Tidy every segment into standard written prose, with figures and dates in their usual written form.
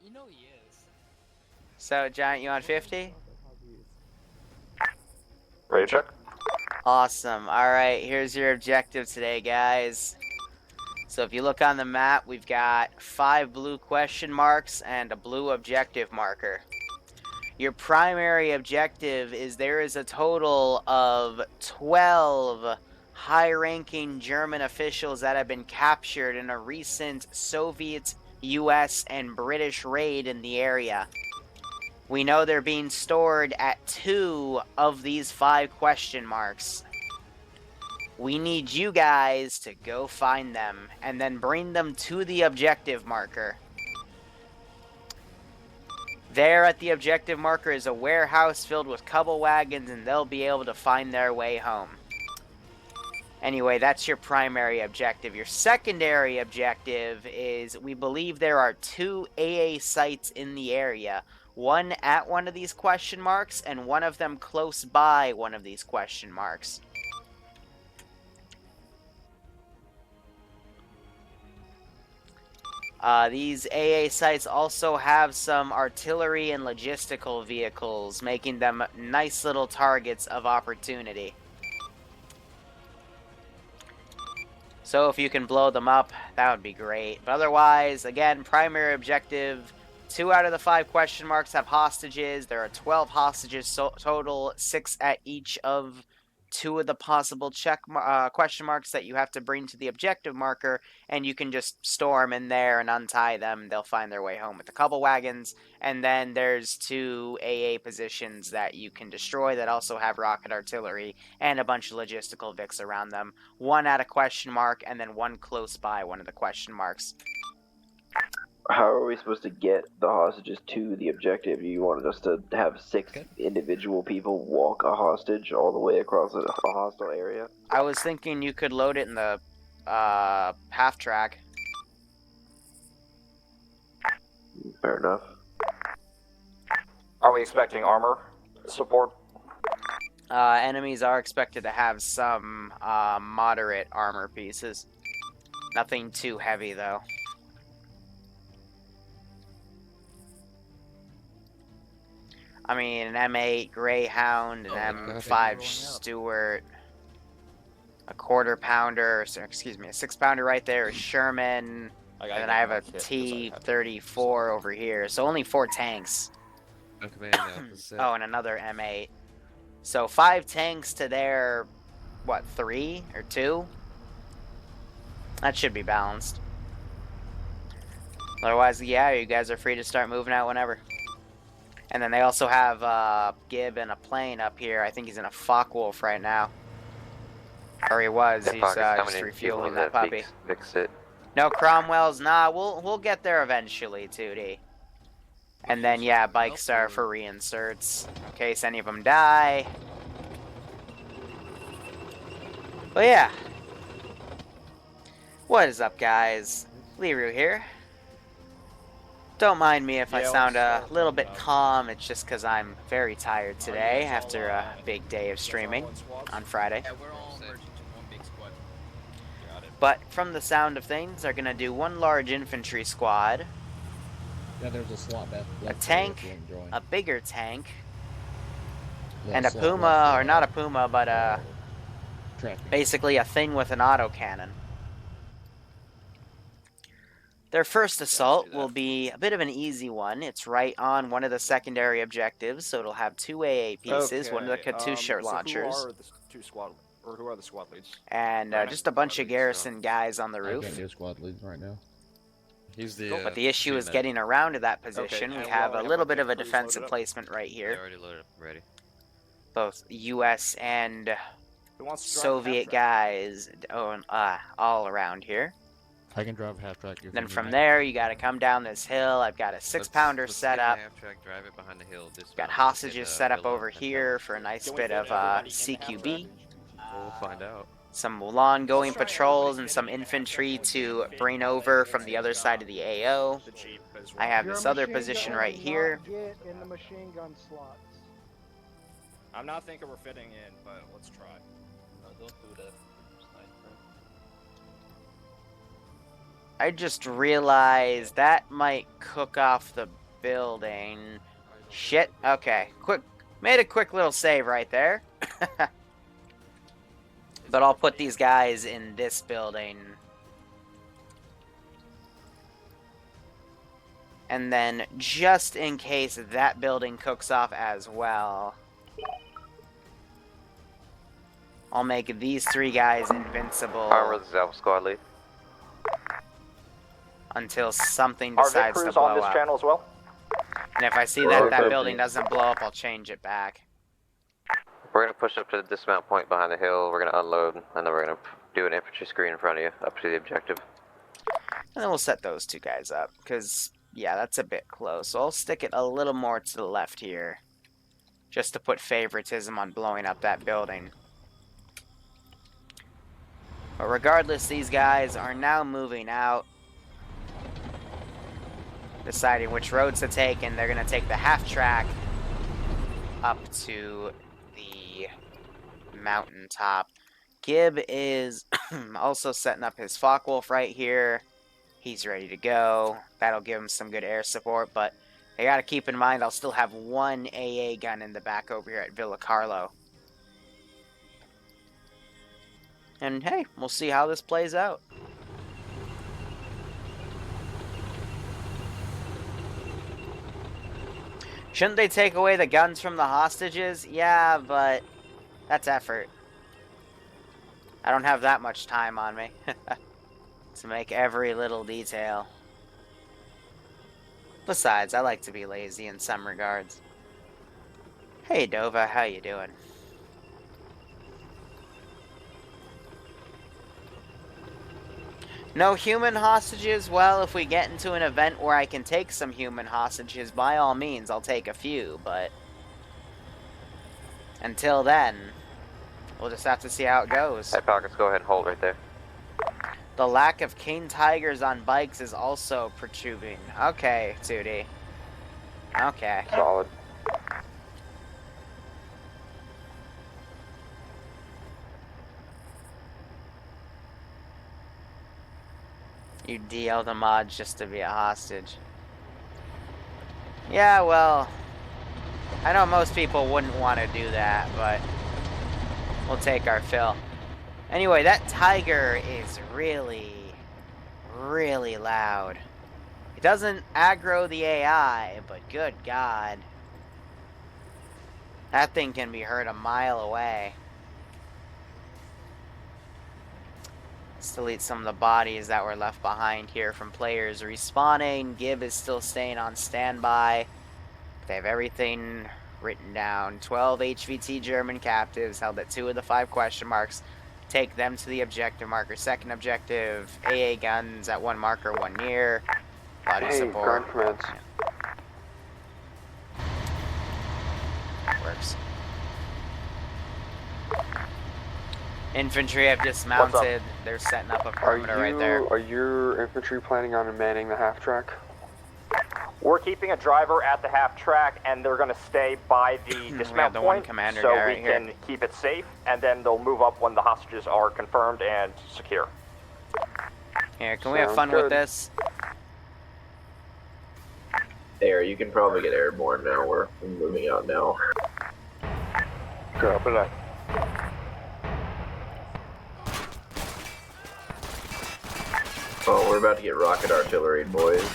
You know he is. So, Giant, you on 50? Ready to check? Awesome. Alright, here's your objective today, guys. So if you look on the map, we've got 5 blue question marks and a blue objective marker. Your primary objective is there is a total of 12 high-ranking German officials that have been captured in a recent Soviet, US, and British raid in the area. We know they're being stored at 2 of these 5 question marks. We need you guys to go find them and then bring them to the objective marker. There at the objective marker is a warehouse filled with couple wagons, and they'll be able to find their way home. Anyway, that's your primary objective. Your secondary objective is we believe there are 2 AA sites in the area. One at one of these question marks, and one of them close by one of these question marks. These AA sites also have some artillery and logistical vehicles, making them nice little targets of opportunity. So if you can blow them up, that would be great. But otherwise, again, primary objective, 2 out of the 5 question marks have hostages. There are 12 hostages total, 6 at each of 2 of the possible question marks that you have to bring to the objective marker, and you can just storm in there and untie them. They'll find their way home with a couple wagons, and then there's 2 AA positions that you can destroy that also have rocket artillery and a bunch of logistical Vics around them. 1 at a question mark, and then 1 close by one of the question marks. How are we supposed to get the hostages to the objective? You wanted us to have 6 individual people walk a hostage all the way across a hostile area? I was thinking you could load it in the half track. Fair enough. Are we expecting armor support? Enemies are expected to have some moderate armor pieces. Nothing too heavy, though. I mean, an M8 Greyhound, an M5 Stuart, a quarter pounder, excuse me, a 6-pounder right there, a Sherman, and then I have a T-34 over here. So only 4 tanks. Oh, and another M8. So 5 tanks to their, what, 3 or 2? That should be balanced. Otherwise, yeah, you guys are free to start moving out whenever. And then they also have Gib in a plane up here. I think he's in a Focke-Wulf right now. Or he was. He's just refueling that puppy. Fix it. No Cromwell's. Nah, we'll get there eventually, 2D. And then, yeah, bikes are for reinserts. In case any of them die. But yeah. What is up, guys? Liru here. Don't mind me if I sound a little bit calm. It's just because I'm very tired today after a big day of streaming on Friday. Yeah, we're all merging to one big squad. But from the sound of things, they're going to do 1 large infantry squad. Yeah, there's a slot back. A tank, a bigger tank, and a Puma, or not a Puma, but basically a thing with an autocannon. Their first assault will be a bit of an easy one. It's right on one of the secondary objectives, so it'll have 2 AA pieces, one of the Katyusha launchers. Who are the squad leads? And just a bunch of garrison guys on the roof. I can't do squad leads right now. He's the, but the issue is getting around to that position. We have a little bit of a defensive placement right here. already loaded up, ready. Both US and Soviet guys all around here. I can drive half track. Then from there, you got to come down this hill. I've got a 6-pounder set up. Drive it behind the hill. Got hostages set up over here for a nice bit of CQB. We'll find out. Some long-going patrols and some infantry to bring over from the other side of the AO. I have this other position right here. In the machine gun slots. I'm not thinking we're fitting in, but let's try. No, don't do that. I just realized that might cook off the building. Shit. Okay. Made a quick little save right there. But I'll put these guys in this building. And then, just in case that building cooks off as well, I'll make these 3 guys invincible. Arma, this is Alpha Squad Lead. Until something Are decides Vic to crews blow on this up. channel as well? And if I see We're that okay. building doesn't blow up, I'll change it back. We're gonna push up to the dismount point behind the hill. We're gonna unload, and then we're gonna do an infantry screen in front of you up to the objective. And then we'll set those 2 guys up, because, yeah, that's a bit close. So I'll stick it a little more to the left here, just to put favoritism on blowing up that building. But regardless, these guys are now moving out, deciding which roads to take, and they're going to take the half track up to the mountaintop. Gib is also setting up his Focke-Wulf right here. He's ready to go. That'll give him some good air support, but they got to keep in mind I'll still have 1 AA gun in the back over here at Villa Carlo. And hey, we'll see how this plays out. Shouldn't they take away the guns from the hostages? Yeah, but that's effort. I don't have that much time on me to make every little detail. Besides, I like to be lazy in some regards. Hey Dova, how you doing? No human hostages? Well, if we get into an event where I can take some human hostages, by all means, I'll take a few, but until then, we'll just have to see how it goes. Hey, Falcons, go ahead and hold right there. The lack of King Tigers on bikes is also protruding. Okay, 2D. Okay. Solid. You DL the mods just to be a hostage. Yeah, well, I know most people wouldn't want to do that, but we'll take our fill. Anyway, that tiger is really, really loud. It doesn't aggro the AI, but good God. That thing can be heard a mile away. Let's delete some of the bodies that were left behind here from players respawning. Gib is still staying on standby. They have everything written down. 12 HVT German captives held at 2 of the 5 question marks. Take them to the objective marker. Second objective, AA guns at 1 marker, 1 near. Body support. Ground commands. Works. Infantry have dismounted. They're setting up a perimeter right there. Are your infantry planning on manning the half track? We're keeping a driver at the half track, and they're going to stay by the dismount the one point, commander so guy we right here. can keep it safe, and then they'll move up when the hostages are confirmed and secure. Here, can we have Sounds fun with good. this? Air, you can probably get airborne now. We're moving out now. Drop it up. Oh, we're about to get rocket artillery, boys.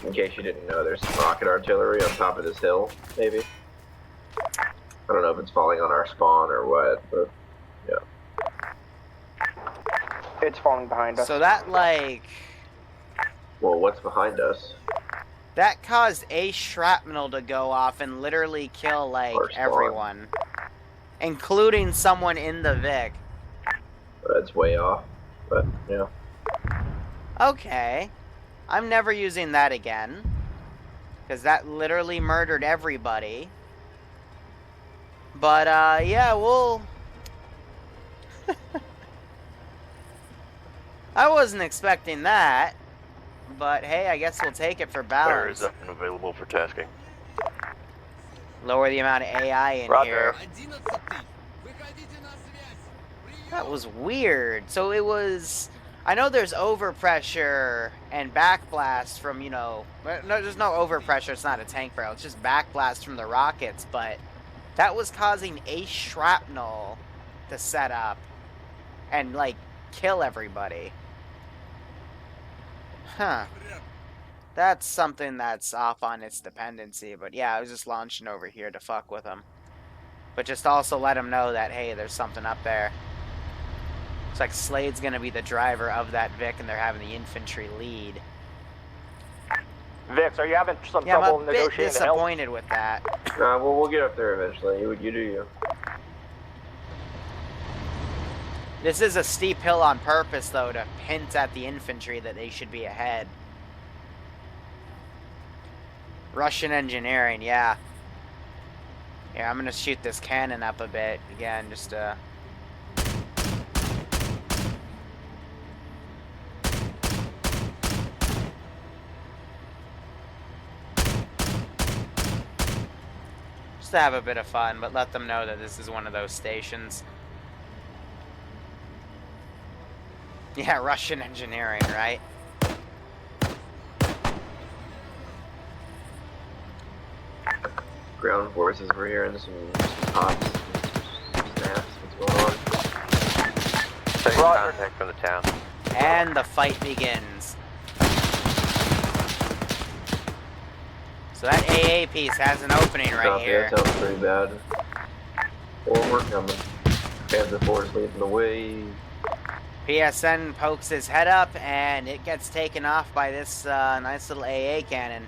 In case you didn't know, there's some rocket artillery on top of this hill, maybe. I don't know if it's falling on our spawn or what, but yeah. It's falling behind us. So that, like, Well, what's behind us? that caused a shrapnel to go off and literally kill, like, Our spawn. everyone. Including someone in the Vic. That's way off, but yeah. Okay. I'm never using that again. Because that literally murdered everybody. But, yeah, we'll... I wasn't expecting that. But, hey, I guess we'll take it for balance. Available for tasking. Lower the amount of AI in Roger. here. That was weird. So it was... I know there's overpressure and backblast from, you know... No, there's no overpressure. It's not a tank barrel. It's just backblast from the rockets. But that was causing a shrapnel to set up and, like, kill everybody. Huh. That's something that's off on its dependency. But yeah, I was just launching over here to fuck with them. But just also let them know that, hey, there's something up there. Looks like Slade's gonna be the driver of that Vic, and they're having the infantry lead. Vix, are you having some Yeah, trouble I'm a bit negotiating the hill? disappointed with that. Well, we'll get up there eventually. You do you. This is a steep hill on purpose, though, to hint at the infantry that they should be ahead. Russian engineering, yeah. Yeah, I'm gonna shoot this cannon up a bit again, just to have a bit of fun, but let them know that this is one of those stations. Yeah, Russian engineering, right? Ground forces were hearing some pops, some snaps. What's going on? Taking contact from the town. And the fight begins. So that AA piece has an opening right Copy, here. that sounds pretty bad. Well, we're coming. Panther Force leading the way. PSN pokes his head up, and it gets taken off by this nice little AA cannon.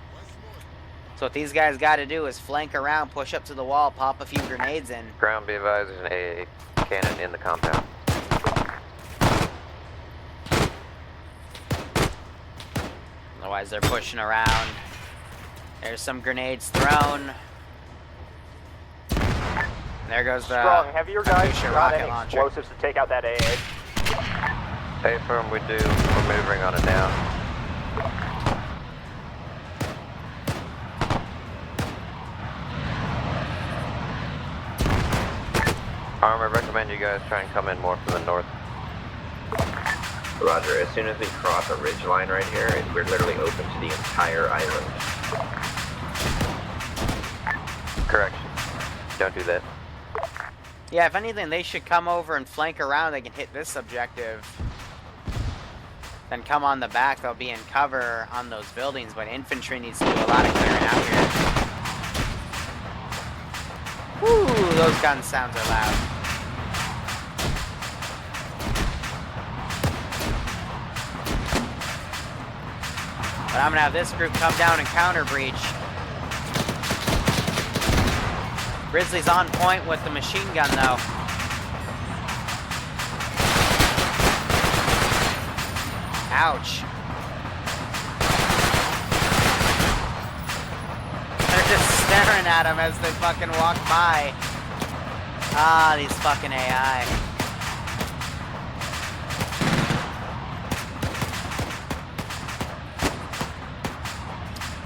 So what these guys got to do is flank around, push up to the wall, pop a few grenades in. Ground, be advised, there's an AA cannon in the compound. Otherwise, they're pushing around. There's some grenades thrown. There goes the Strong, have your guys Katusha got rocket any launcher. explosives to take out that AA? Hey, firm, we do. We're maneuvering on it now. Arma, I recommend you guys try and come in more from the north. Roger, as soon as we cross a ridge line right here, we're literally open to the entire island. Correction. Don't do that. Yeah, if anything, they should come over and flank around. They can hit this objective. Then come on the back. They'll be in cover on those buildings, but infantry needs to do a lot of clearing out here. Woo, those gun sounds are loud. But I'm gonna have this group come down and counter breach. Grizzly's on point with the machine gun, though. Ouch. They're just staring at him as they fucking walk by. Ah, these fucking AI.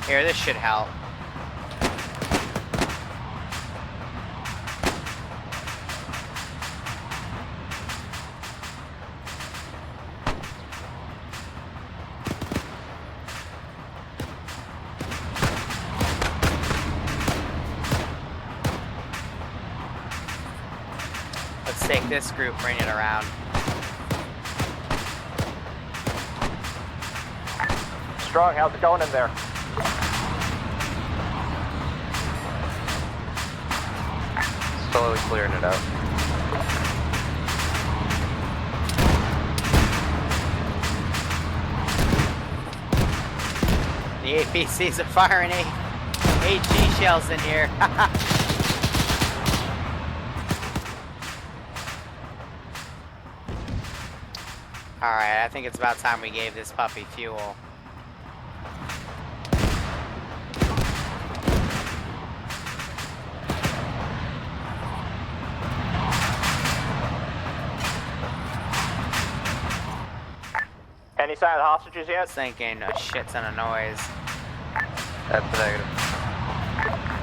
Here, this should help. Let's take this group, bring it around. Strong, how's it going in there? Slowly clearing it out. The APCs are firing AG shells in here. Alright, I think it's about time we gave this puppy fuel. Any sign of the hostages yet? This ain't getting a shit ton of noise. That's a negative.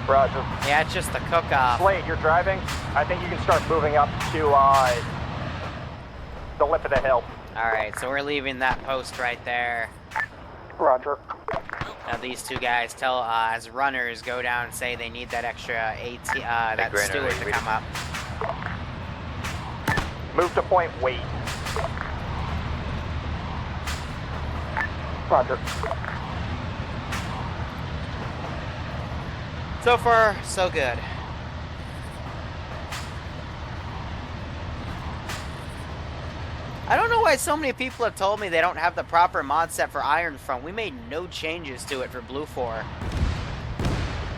Roger. Yeah, it's just the cook-off. Slade, you're driving. I think you can start moving up to the lip of the hill. Alright, so we're leaving that post right there. Roger. Now these two guys tell, as runners, go down and say they need that extra that Granite, steward to read come up. Move to point, wait. Roger. So far, so good. I don't know why so many people have told me they don't have the proper mod set for Iron Front. We made no changes to it for BLUEFOR.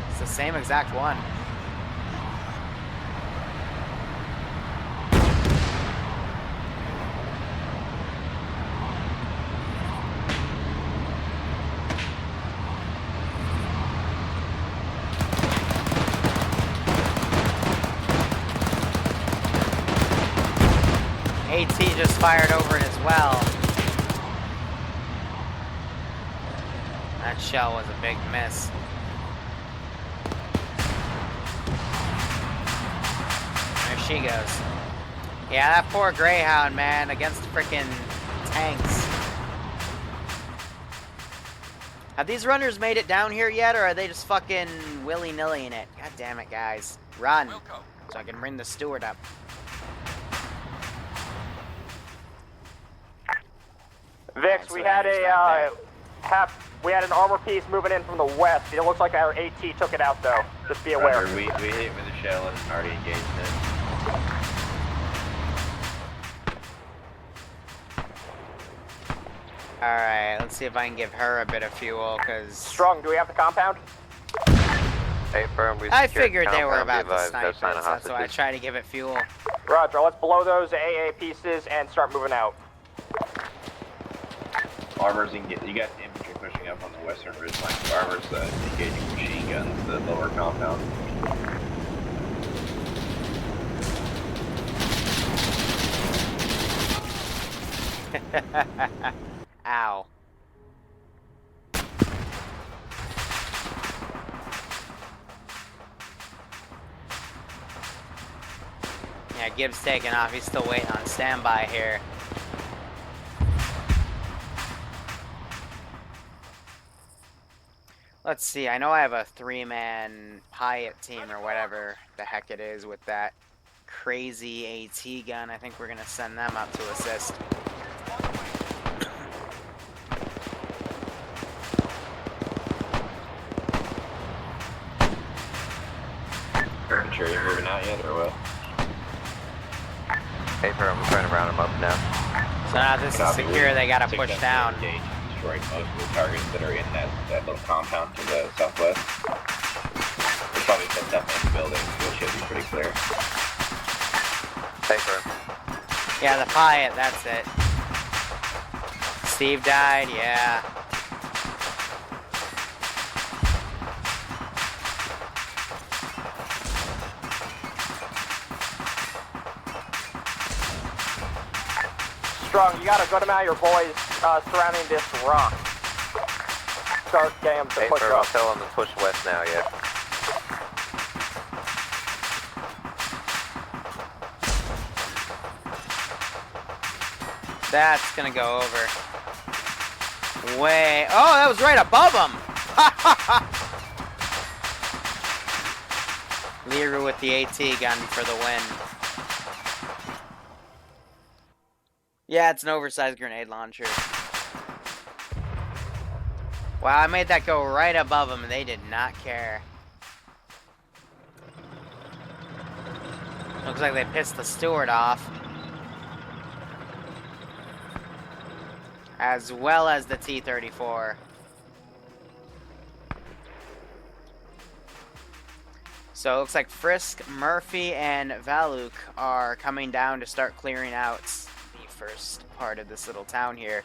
It's the same exact one. AT just fired over it as well. That shell was a big miss. There she goes. Yeah, that poor Greyhound, man, against frickin' tanks. Have these runners made it down here yet, or are they just fucking willy-nilly in it? God damn it, guys. Run, so I can bring the steward up. Vix, we had an armor piece moving in from the west. It looks like our AT took it out though. Just be aware. We hit it with a shell and already engaged it. Alright, let's see if I can give her a bit of fuel, because... Strong, do we have the compound? Hey, firm, we I secured figured they were compound, about to be snipe advised, us, no sign of that's why I hostages. try to give it fuel. Roger, let's blow those AA pieces and start moving out. Armor's you got infantry pushing up on the western ridgeline. Armor's engaging machine guns, the lower compound. Ow. Yeah, Gibbs taking off. He's still waiting on standby here. Let's see. I know I have a 3-man Hyatt team or whatever the heck it is with that crazy AT gun. I think we're going to send them up to assist. Sure you're moving out yet or what? Hey, firm, we're trying to round them up now. So now this is secure. They got to push down. Engage and destroy most of the targets that are in that little compound to the southwest. There's probably some stuff in the building, so it should be pretty clear. Hey, firm. Yeah, the Hyatt. That's it. Steve died. Yeah. Strong, you gotta go to out your boys surrounding this rock. Start getting them to Hey, push firm, I'll up. tell them to push west now, yeah. That's gonna go over. Way. Oh, that was right above him. Liru with the AT gun for the win. Yeah, it's an oversized grenade launcher. Wow, I made that go right above them and they did not care. Looks like they pissed the steward off. As well as the T-34. So it looks like Frisk, Murphy, and Valuk are coming down to start clearing out the first part of this little town here.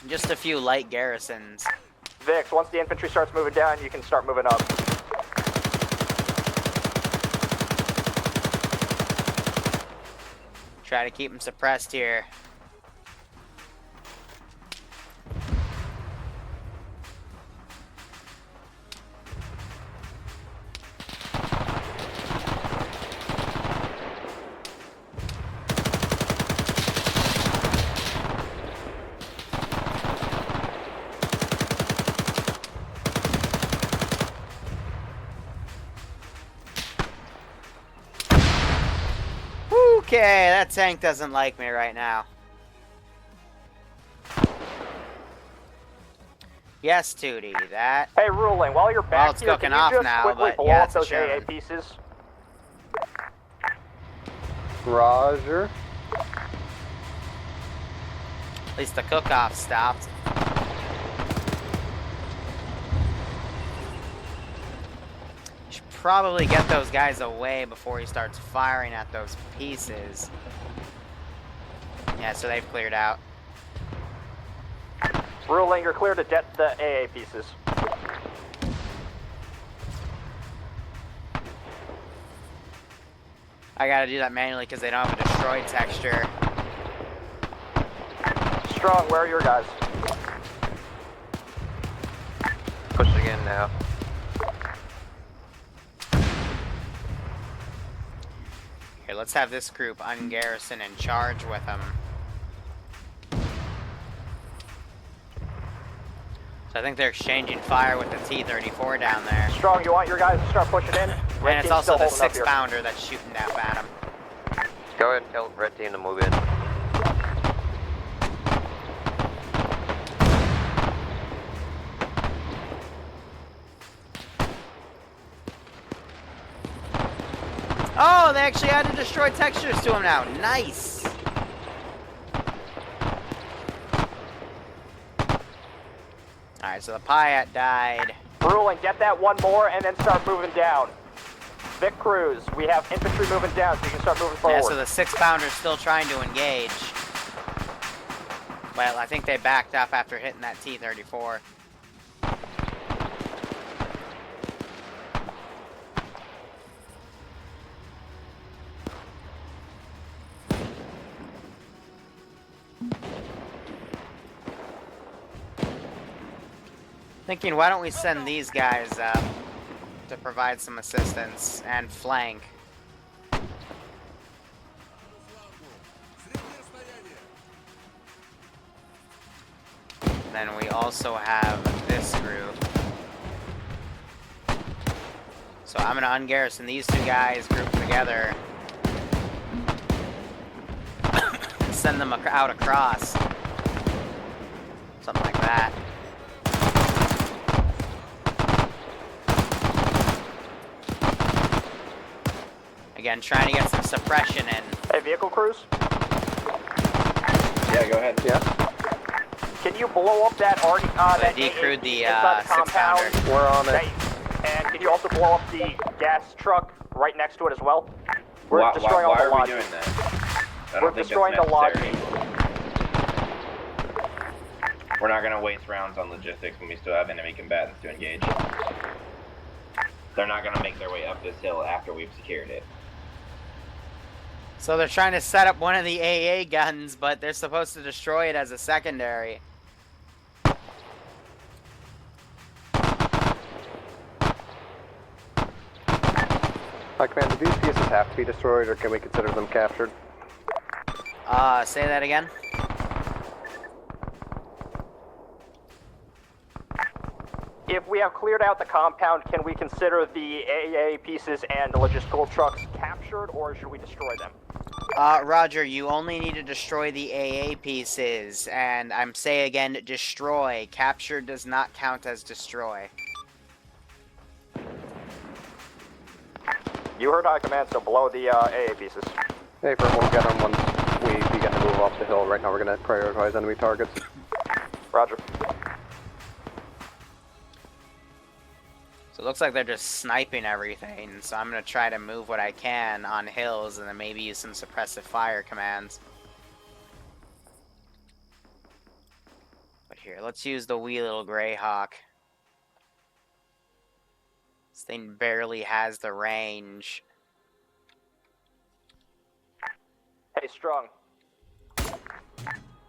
Just a few light garrisons. Vix, once the infantry starts moving down, you can start moving up. Try to keep them suppressed here. Okay, that tank doesn't like me right now. Yes, Tootie, that... Hey, Ruling, while you're Well, back it's here, cooking can you off just now, quickly but blow yeah, up it's a those AA Sherman. pieces? Roger. At least the cook-off stopped. Should probably get those guys away before he starts firing at those pieces. Yeah, so they've cleared out. Ruling, you're clear to jet the AA pieces. I gotta do that manually because they don't have a destroy texture. Strong, where are your guys? Push it again now. Here, let's have this group ungarrison and charge with them. So I think they're exchanging fire with the T-34 down there. Strong, you want your guys to start pushing in? And it's also the 6-pounder that's shooting down at him. Go ahead and tell red team to move in. Oh, they actually had to destroy textures to him now. Nice. Alright, so the Piat died. Ruling, get that one more and then start moving down. Vic Cruz, we have infantry moving down, so you can start moving forward. Yeah, so the 6-pounder's still trying to engage. Well, I think they backed up after hitting that T-34. Thinking, why don't we send these guys up to provide some assistance and flank? Then we also have this group. So I'm gonna ungarrison these two guys, group them together, and send them out across. Something like that. Again, trying to get some suppression in. Hey, vehicle crews? Yeah, go ahead. Yeah. Can you blow up that that They decrewed the inside the compound? 6-pounder. We're on it. And can you also blow up the gas truck right next to it as well? We're Why destroying all the are we lodging. doing that? I We're don't think destroying that's the lodging. necessary. We're not going to waste rounds on logistics when we still have enemy combatants to engage. They're not going to make their way up this hill after we've secured it. So they're trying to set up one of the AA guns, but they're supposed to destroy it as a secondary. Hi, Commander, do these pieces have to be destroyed, or can we consider them captured? Say that again? If we have cleared out the compound, can we consider the AA pieces and the logistical trucks captured, or should we destroy them? Roger, you only need to destroy the AA pieces, and I'm saying again, destroy. Capture does not count as destroy. You heard High Command, so blow the AA pieces. Hey, for we'll get them once we begin to move off the hill. Right now we're going to prioritize enemy targets. Roger. So it looks like they're just sniping everything, so I'm going to try to move what I can on hills and then maybe use some suppressive fire commands. But here, let's use the wee little Greyhawk. This thing barely has the range. Hey, Strong.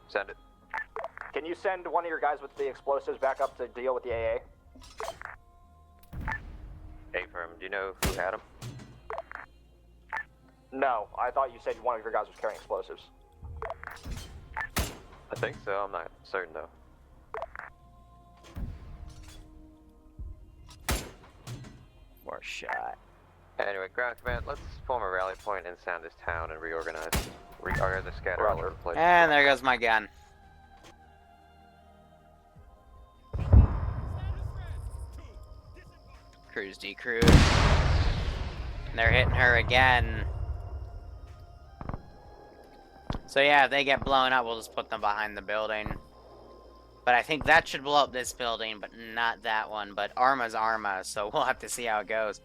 Send it. Can you send one of your guys with the explosives back up to deal with the AA? A-firm, do you know who had them? No, I thought you said one of your guys was carrying explosives. I think so, I'm not certain though. More shot. Anyway, ground command, let's form a rally point and sound this town and reorganize. Or the scatter all over the place. And there goes my gun. Cruise decruise. And they're hitting her again. So yeah, if they get blown up, we'll just put them behind the building. But I think that should blow up this building, but not that one. But Arma's Arma, so we'll have to see how it goes.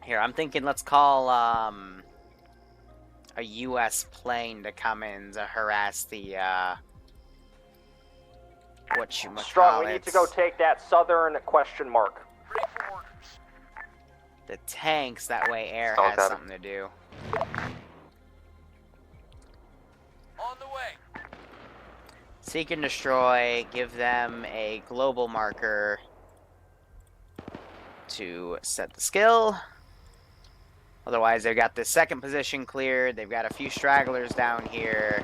Here, I'm thinking let's call a U.S. plane to come in to harass the Strong, we need to go take that southern question mark. the tanks. That way air All has done. something to do. On the way. Seek and destroy. Give them a global marker to set the skill. Otherwise, they've got the second position cleared. They've got a few stragglers down here.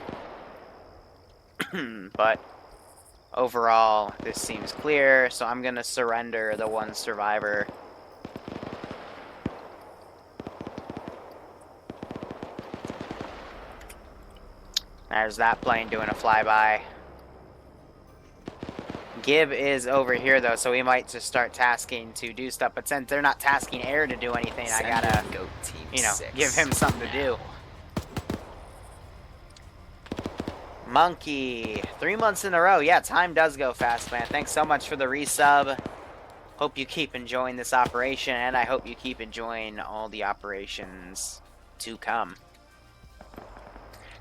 But overall, this seems clear. So I'm going to surrender the one survivor. There's that plane doing a flyby. Gib is over here though, so we might just start tasking to do stuff. But since they're not tasking air to do anything, I gotta, go team you know, 6. give him something to do. Monkey, 3 months in a row. Yeah, time does go fast, man. Thanks so much for the resub. Hope you keep enjoying this operation, and I hope you keep enjoying all the operations to come.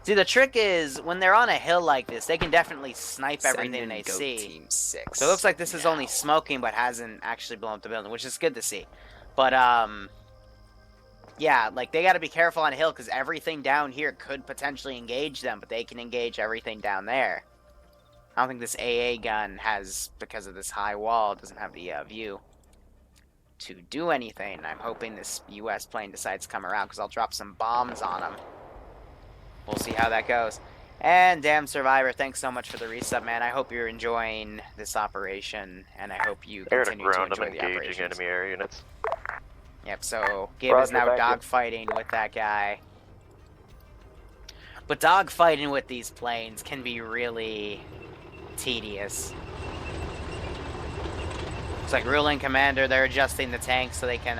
See, the trick is, when they're on a hill like this, they can definitely snipe everything they see. Team 6. So it looks like this is only smoking, but hasn't actually blown up the building, which is good to see. But, yeah, like, they gotta be careful on a hill, because everything down here could potentially engage them, but they can engage everything down there. I don't think this AA gun has, because of this high wall, it doesn't have the view to do anything. I'm hoping this US plane decides to come around, because I'll drop some bombs on them. We'll see how that goes. And damn Survivor, thanks so much for the resub, man. I hope you're enjoying this operation, and I hope you continue to enjoy the operations. enemy air units. Yep, so Gib is now dogfighting with that guy. But dogfighting with these planes can be really tedious. It's like ruling commander, they're adjusting the tanks so they can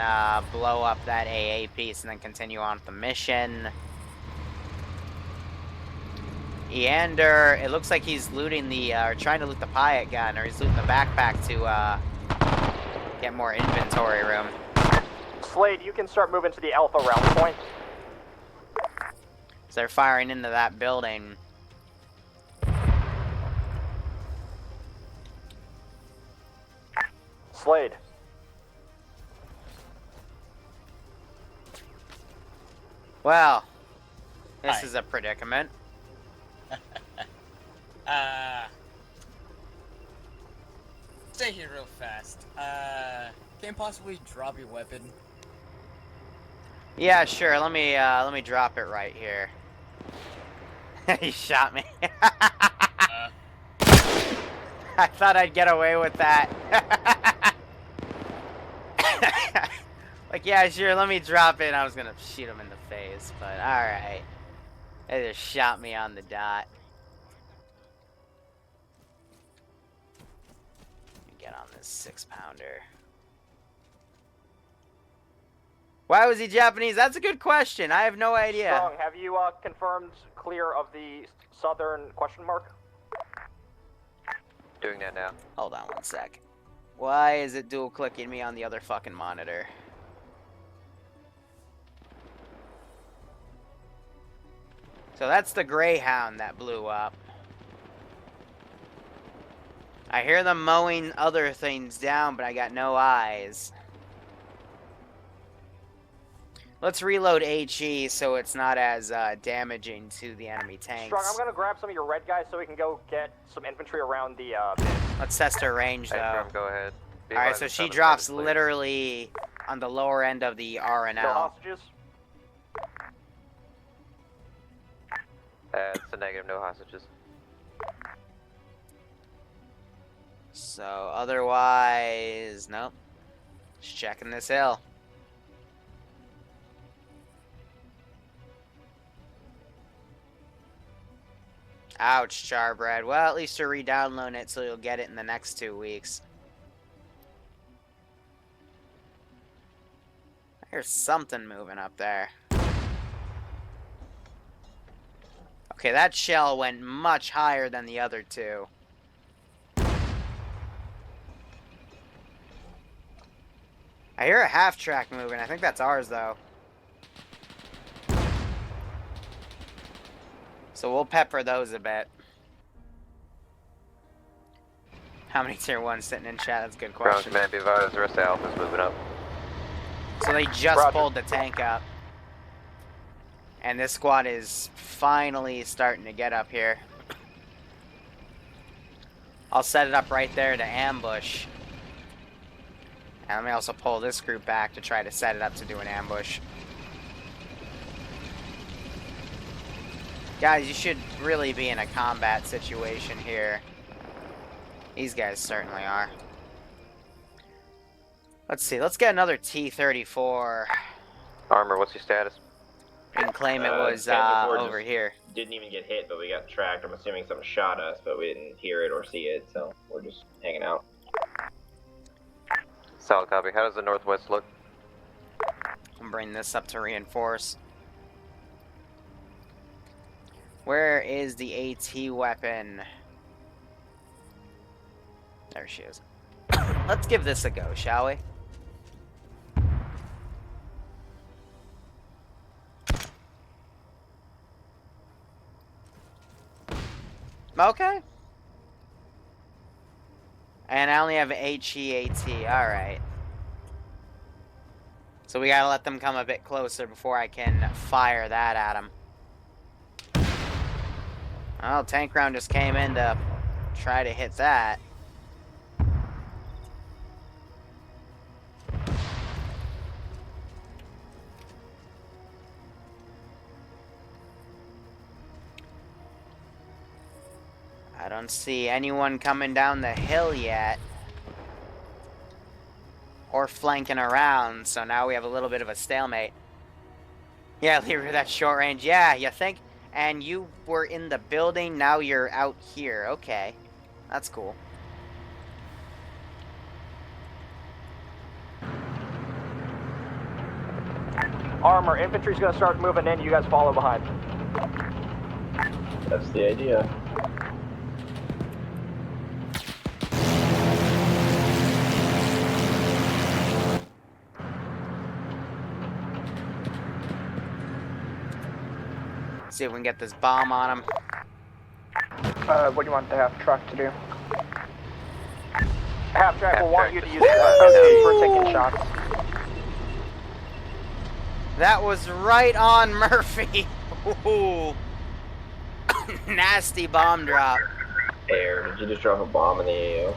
blow up that AA piece and then continue on with the mission. Eander, it looks like he's looting the, or trying to loot the Pyatt gun, or he's looting the backpack to get more inventory room. Slade, you can start moving to the Alpha rally point. So they're firing into that building. Slade. Well, this is a predicament. Stay here real fast. Can you possibly drop your weapon? Yeah, sure. Let me drop it right here. He shot me. I thought I'd get away with that. Like, yeah, sure. Let me drop it. I was gonna shoot him in the face, but all right. They just shot me on the dot. Get on this 6-pounder. Why was he Japanese? That's a good question. I have no idea. Strong, have you confirmed clear of the southern question mark? Doing that now. Hold on one sec. Why is it dual clicking me on the other fucking monitor? So that's the Greyhound that blew up. I hear them mowing other things down, but I got no eyes. Let's reload HE so it's not as damaging to the enemy tanks. Strong, I'm gonna grab some of your red guys so we can go get some infantry around the Let's test her range though. Go ahead. Alright, so she drops literally on the lower end of the R and no L. hostages. It's a negative, no hostages. So otherwise, nope. Just checking this hill. Ouch, Charbread. Well, at least you're re-downloading it so you'll get it in the next 2 weeks. There's something moving up there. Okay, that shell went much higher than the other two. I hear a half-track moving. I think that's ours, though. So we'll pepper those a bit. How many tier 1s sitting in chat? That's a good question. Ground command, be advised, the rest of Alpha's moving up. So they just pulled the tank up. And this squad is finally starting to get up here. I'll set it up right there to ambush. And let me also pull this group back to try to set it up to do an ambush. Guys, you should really be in a combat situation here. These guys certainly are. Let's see, let's get another T-34. Armor, what's your status? You can claim it was over here. Didn't even get hit, but we got tracked. I'm assuming someone shot us, but we didn't hear it or see it, so we're just hanging out. Solid copy. How does the northwest look? I'll bring this up to reinforce. Where is the AT weapon? There she is. Let's give this a go, shall we? Okay. And I only have HEAT. Alright. So we gotta let them come a bit closer before I can fire that at them. Well, tank round just came in to try to hit that. I don't see anyone coming down the hill yet. Or flanking around, so now we have a little bit of a stalemate. Yeah, Liru, that's short range. Yeah, you think? And you were in the building, now you're out here. Okay. That's cool. Armor, infantry's gonna start moving in, you guys follow behind. That's the idea. See if we can get this bomb on him. What do you want the half truck to do? Half track will want you to use okay, we're taking shots. That was right on Murphy. Ooh. Nasty bomb drop. Air, did you just drop a bomb in the AO?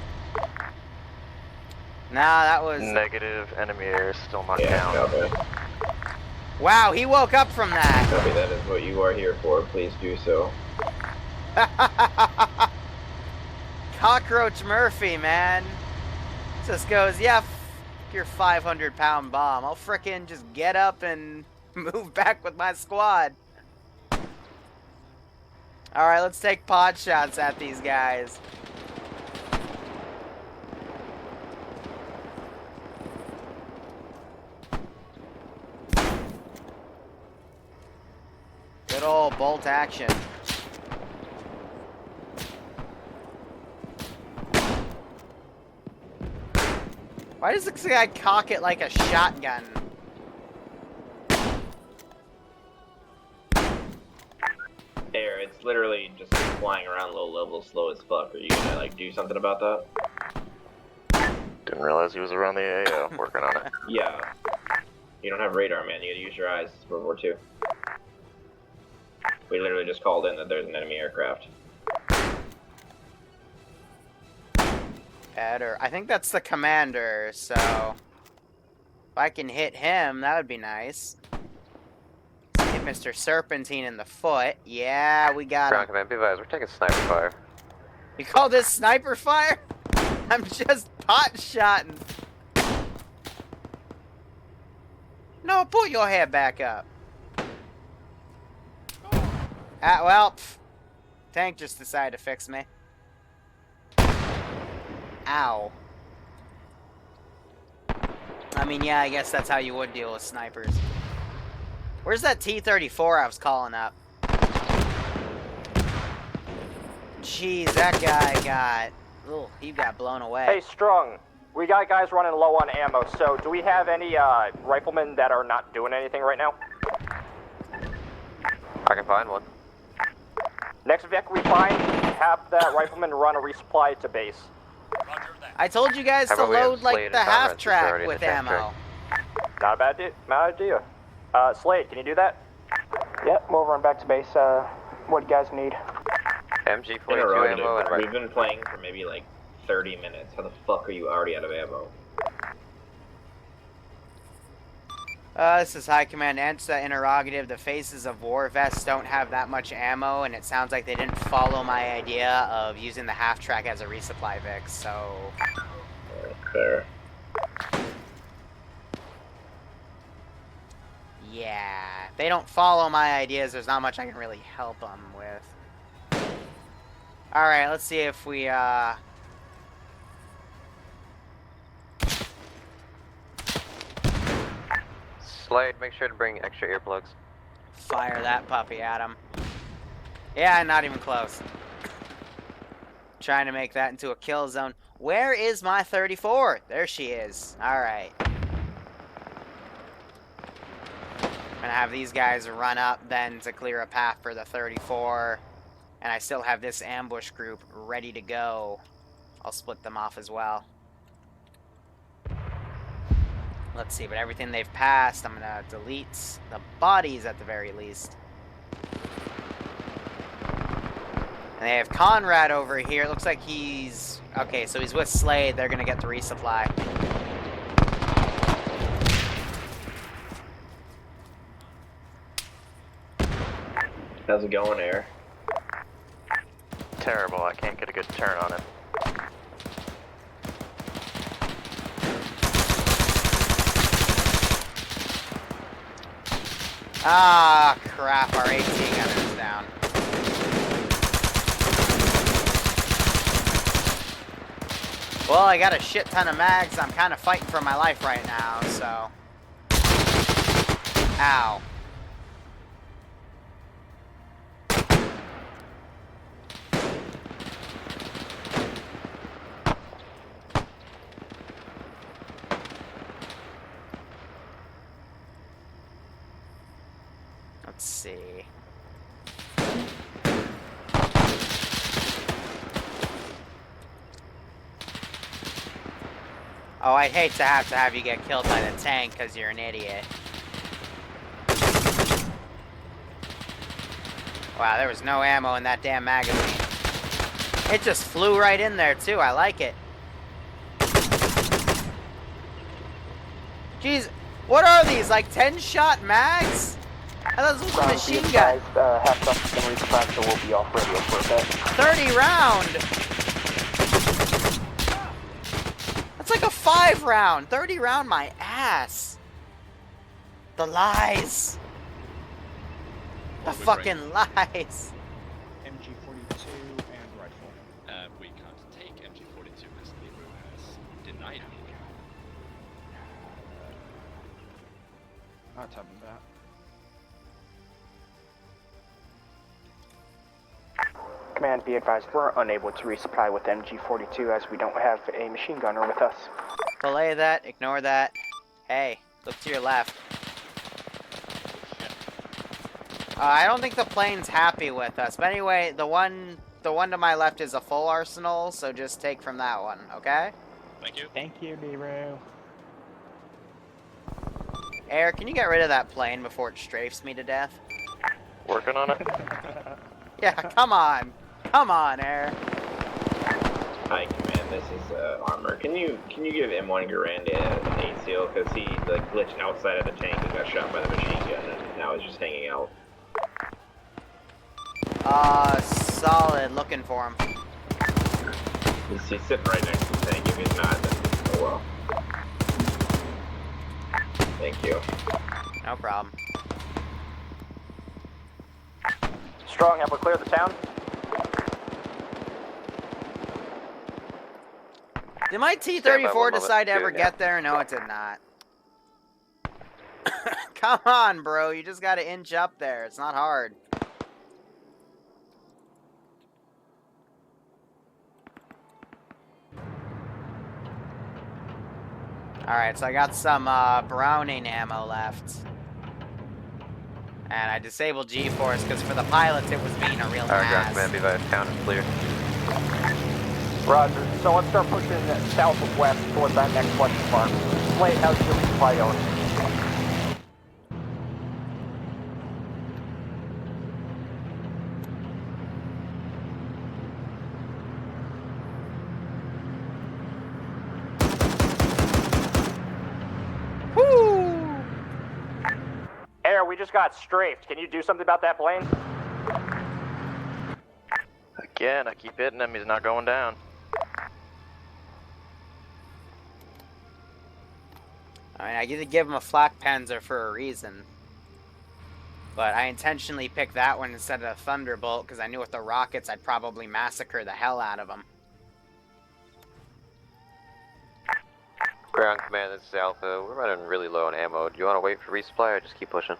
Nah, that was... Negative, enemy air still marked Yeah, down. copy. Wow, he woke up from that. Copy, that is what you are here for. Please do so. Cockroach Murphy, man. Just goes, yeah, f your 500-pound bomb. I'll frickin' just get up and move back with my squad. Alright, let's take pod shots at these guys. Good old bolt action. Why does this guy cock it like a shotgun? Air, it's literally just flying around low level, slow as fuck. Are you gonna like do something about that? Didn't realize he was around the AO, working on it. Yeah. You don't have radar, man. You gotta use your eyes. It's World War II. We literally just called in that there's an enemy aircraft. Better. I think that's the commander, so... If I can hit him, that would be nice. Hit Mr. Serpentine in the foot. Yeah, we got him. Ground command, be advised, we're taking sniper fire. You call this sniper fire? I'm just pot-shotting. No, pull your head back up. Well, tank just decided to fix me. Ow. I mean, yeah, I guess that's how you would deal with snipers. Where's that T-34 I was calling up? Jeez, that guy got... Ooh, he got blown away. Hey, Strong. We got guys running low on ammo, so do we have any riflemen that are not doing anything right now? I can find one. Next Vic we find, have that rifleman run a resupply to base. I told you guys How to about we have load, like, Slade the and Conrad since they're half-track already in with the tank ammo. Not a bad idea. Slade, can you do that? Yep, we'll run back to base. What do you guys need? MG42 ammo and We've been playing for maybe like 30 minutes. How the fuck are you already out of ammo? This is High Command. Answer that interrogative. The Faces of War vests don't have that much ammo, and it sounds like they didn't follow my idea of using the half-track as a resupply Vic, so... Fair. Yeah, if they don't follow my ideas, there's not much I can really help them with. Alright, let's see if we, Slade, make sure to bring extra earplugs. fire that puppy at him. Yeah, not even close. Trying to make that into a kill zone. Where is my 34? There she is. Alright. I'm gonna have these guys run up then to clear a path for the 34. And I still have this ambush group ready to go. I'll split them off as well. Let's see, but everything they've passed, I'm gonna delete the bodies at the very least. And they have Conrad over here. It looks like he's... Okay, so he's with Slade. They're gonna get the resupply. How's it going, Air? Terrible, I can't get a good turn on it. Ah, crap. Our 18 gunner's down. Well, I got a shit ton of mags. I'm kind of fighting for my life right now, so... Ow. Let's see. Oh, I'd hate to have you get killed by the tank because you're an idiot. Wow, there was no ammo in that damn magazine. It just flew right in there, too. I like it. Jeez, what are these? Like 10-shot mags? I thought this was a machine gun. Half trucks can resupply, so we'll be off radio for a bit. 30 round! That's like a 5 round. 30 round my ass. The lies. The fucking lies. MG42 and rifle. We can't take MG42 as Liru has denied me. I'll tell them that. Command, be advised, we're unable to resupply with MG42 as we don't have a machine gunner with us. Belay that, ignore that. Hey, look to your left. I don't think the plane's happy with us, but anyway, the one to my left is a full arsenal, so just take from that one, okay? Thank you. Thank you, Liru. Air, can you get rid of that plane before it strafes me to death? Working on it. Yeah, come on. Come on, Air. Hi, Command. This is Armor. Can you give M1 Garand an ACL because he like glitched outside of the tank and got shot by the machine gun and now he's just hanging out. Solid. Looking for him. He's sitting right next to the tank. If he's not, then oh well. Thank you. No problem. Strong, have we cleared the town? Did my Stand by one T-34 moment. decide to ever Yeah. get there? No, it did not. Come on, bro. You just gotta inch up there. It's not hard. Alright, so I got some Browning ammo left. And I disabled G-Force because for the pilots it was being a real Ground ass. command, be advised, town is clear. Roger. So let's start pushing south of west towards that next question mark. Slade, how's your resupply going? Woo! Air, we just got strafed. Can you do something about that plane? Again, I keep hitting him, he's not going down. I mean, I get to give him a flak panzer for a reason. But I intentionally picked that one instead of a Thunderbolt because I knew with the rockets I'd probably massacre the hell out of him. Ground command, this is Alpha. We're running really low on ammo. Do you want to wait for resupply or just keep pushing?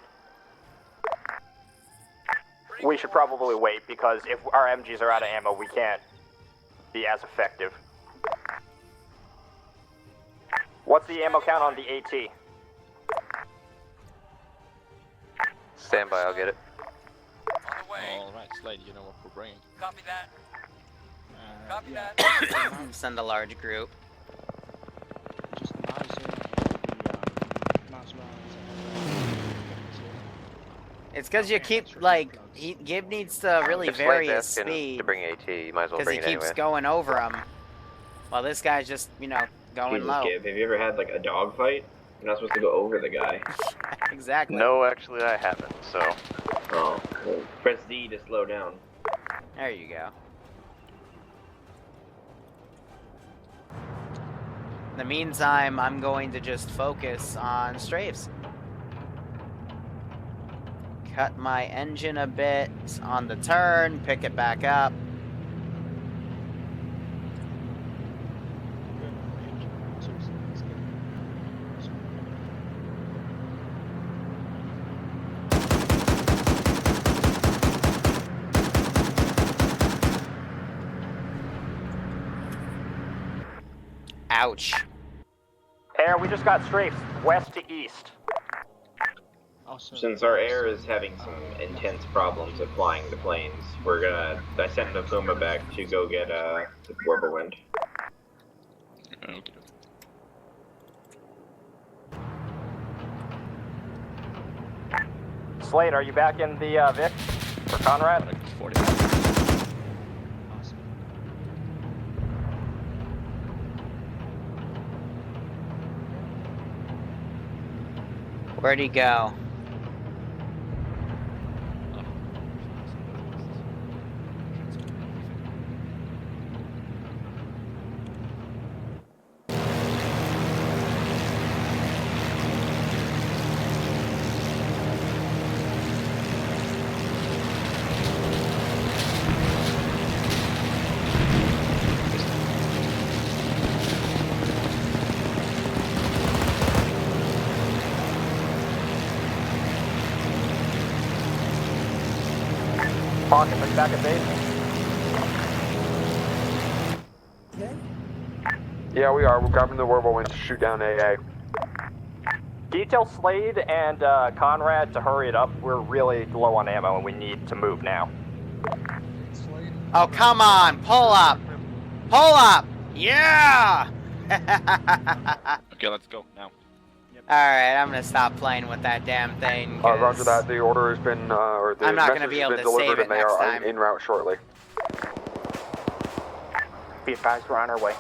We should probably wait because if our MGs are out of ammo, we can't be as effective. What's the ammo count on the AT? Stand by, I'll get it. Alright, Slade, you know what we're bringing. Copy that. Copy yeah. that. Send a large group. Just the Mauser and the mouse rounds. It's because you keep, like, Gib needs to really If vary Slade's his asking speed. to bring AT, you might as well Because he bring it keeps anyway. going over him. While this guy's just, you know, going Jesus, low. Gabe, have you ever had like a dog fight? You're not supposed to go over the guy. Exactly. No, actually I haven't, so... Oh, well, press D to slow down. There you go. In the meantime, I'm going to just focus on strafes. Cut my engine a bit on the turn, pick it back up. Ouch. Air, we just got strafes west to east. Also, Since our air is having some intense problems of flying the planes, I sent the Puma back to go get the Whirlwind. Okay. Slade, are you back in the Vic for Conrad? Like 40. awesome. Where'd he go? Hawkins, are you back at base? Yeah, we are. We're grabbing the Whirlwind to shoot down AA. Can you tell Slade and Conrad to hurry it up? We're really low on ammo and we need to move now. Oh, come on! Pull up! Pull up! Yeah! Okay, let's go now. Alright, I'm gonna stop playing with that damn thing. Roger that. The order has been, or the I'm not gonna message be has able been to save delivered it and they next are time. en route shortly. Be advised, we're on our way.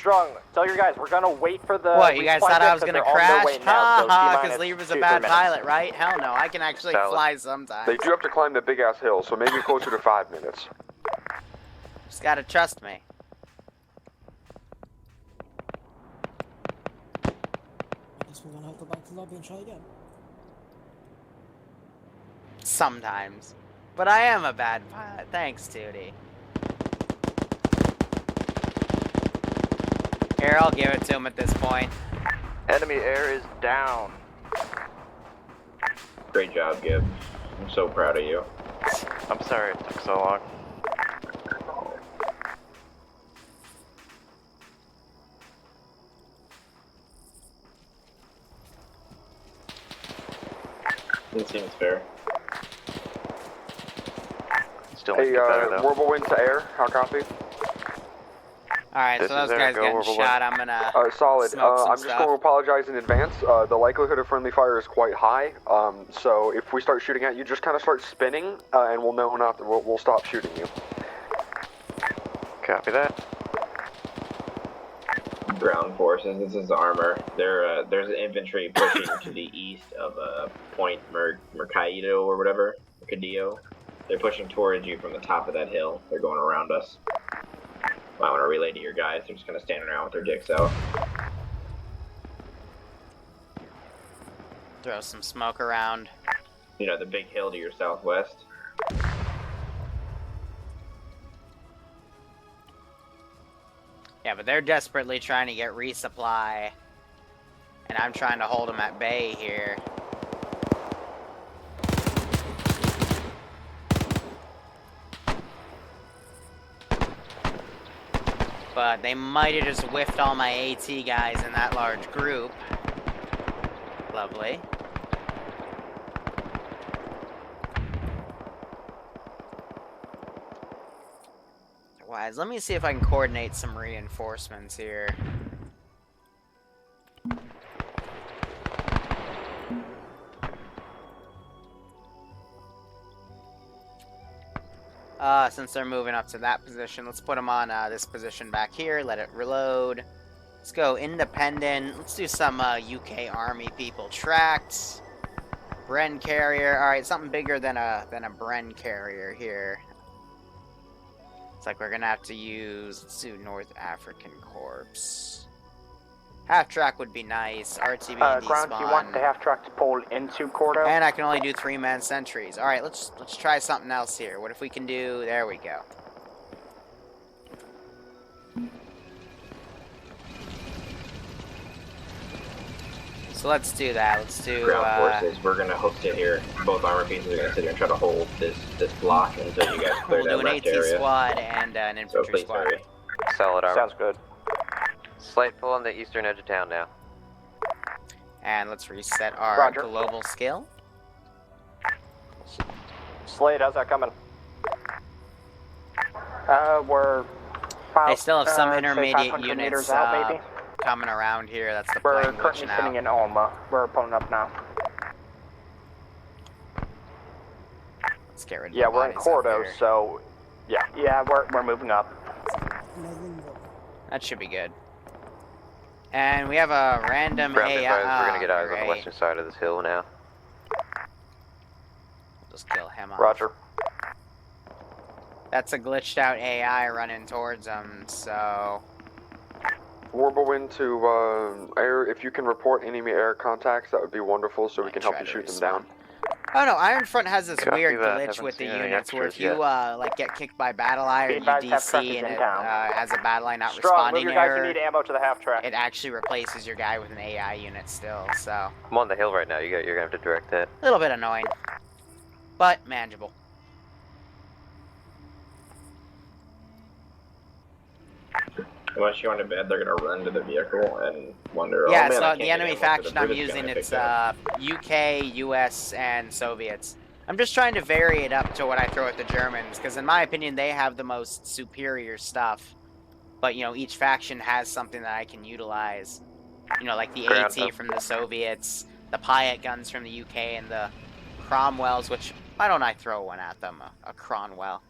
Strong, tell your guys we're gonna wait for the. What, you guys resupply thought I ships was 'cause gonna they're on their crash? way now, so Ha, T-minus because Liru's 2 a 3 bad minutes. pilot, right? Hell no, I can actually fly sometimes. They do have to climb the big ass hill, so maybe closer to 5 minutes. Just gotta trust me. I guess we're gonna have to go back to the lobby and try again. Sometimes. But I am a bad pilot. Thanks, Tootie. Here, I'll give it to him at this point. Enemy air is down. Great job, Gib. I'm so proud of you. I'm sorry it took so long. It seems fair. Still Hey, Whirlwind to air, how copy? Alright, so This those is guys Go getting Whirlwind. shot. I'm gonna Solid. smoke some I'm just stuff. going to apologize in advance. The likelihood of friendly fire is quite high. So if we start shooting at you, just kind of start spinning, and we'll know not to, we'll stop shooting you. Copy that. Ground forces, this is Armor. There's an infantry pushing to the east of Point Mercado or whatever, Mercadillo. They're pushing towards you from the top of that hill. They're going around us. Might want to relay to your guys. They're just kind of standing around with their dicks out. throw some smoke around. You know, the big hill to your southwest. Yeah, but they're desperately trying to get resupply. And I'm trying to hold them at bay here. But they might have just whiffed all my AT guys in that large group. Lovely. Otherwise, let me see if I can coordinate some reinforcements here. Since they're moving up to that position, let's put them on this position back here. Let it reload. Let's go independent. Let's do some UK Army people. Tracked. Bren carrier. All right, something bigger than a Bren carrier here. It's like we're gonna have to use. Let's do North African Corps. Half track would be nice. RTB and Ground, do you want the despawn. half track to pull into Cordo? And I can only do 3-man sentries. All right, let's try something else here. What if we can do? There we go. So let's do that. Let's do. Ground forces, we're gonna host it here. Both armor pieces are gonna sit here and try to hold this block until you guys clear We'll do that an left AT area. squad and an So infantry please squad. hurry. Solid armor. Sounds good. Slight pull on the eastern edge of town now. And let's reset our Roger. global skill. Slade, how's that coming? We're They still have some say intermediate 500 units meters out, maybe. coming around here. That's the We're plane currently glitching sitting out. in Arma. We're pulling up now. Let's get rid of Yeah, the we're in bodies up Cordo, here. so Yeah, we're moving up. That should be good. And we have a random Ground AI. advised, we're gonna get eyes on the great. western side of this hill now. We'll just kill him off. Roger. That's a glitched out AI running towards them, so... Whirlwind to air. If you can report enemy air contacts, that would be wonderful, so we can help try you to shoot them respond. down. Oh no, Ironfront has this Copy weird that. glitch Haven't with the seen any units where if extras you yet. like get kicked by battle eye or Be advised, half track UDC is and in it town. has a battle eye not Strong, move responding your guys who error, need ammo to the half track. it actually replaces your guy with an AI unit still, so I'm on the hill right now. You're gonna have to direct that. a little bit annoying, but manageable. Once you go into bed, they're gonna run to the vehicle and wonder. Yeah, oh, man, I so can't the get enemy ammo to faction the I'm British using, gun I it's picked up. UK, US, and Soviets. I'm just trying to vary it up to what I throw at the Germans, because in my opinion, they have the most superior stuff. But, you know, each faction has something that I can utilize. You know, like the Ground AT up. from the Soviets, the Piat guns from the UK, and the Cromwells, which, why don't I throw one at them, a Cromwell?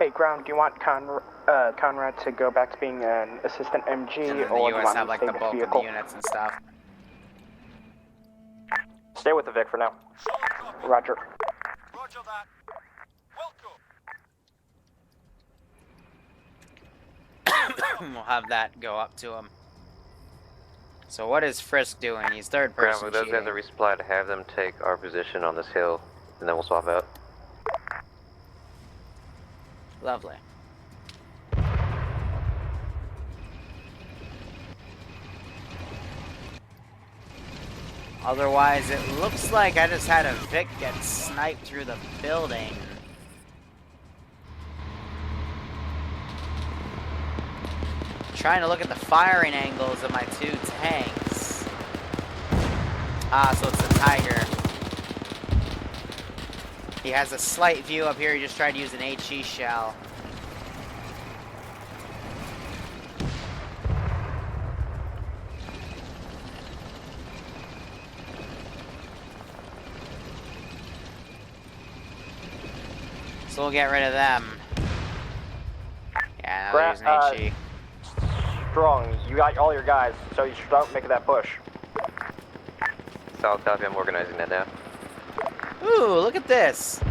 Hey, Ground, do you want Conrad to go back to being an assistant MG, And then the or do you US want have him like to the stay bulk with of the the vehicle? units and stuff. Stay with the Vic for now. Roger. Roger that. Welcome. We'll have that go up to him. So what is Frisk doing? He's third Ground, person we those have cheating. to resupply to have them take our position on this hill, and then we'll swap out. Lovely. Otherwise, it looks like I just had a Vic get sniped through the building. Trying to look at the firing angles of my two tanks. Ah, so it's the Tiger. He has a slight view up here. He just tried to use an HE shell. So we'll get rid of them. Yeah, now they're using HE. Strong, you got all your guys, so you should start making that push. Solid copy, I'm organizing that now. Ooh, look at this.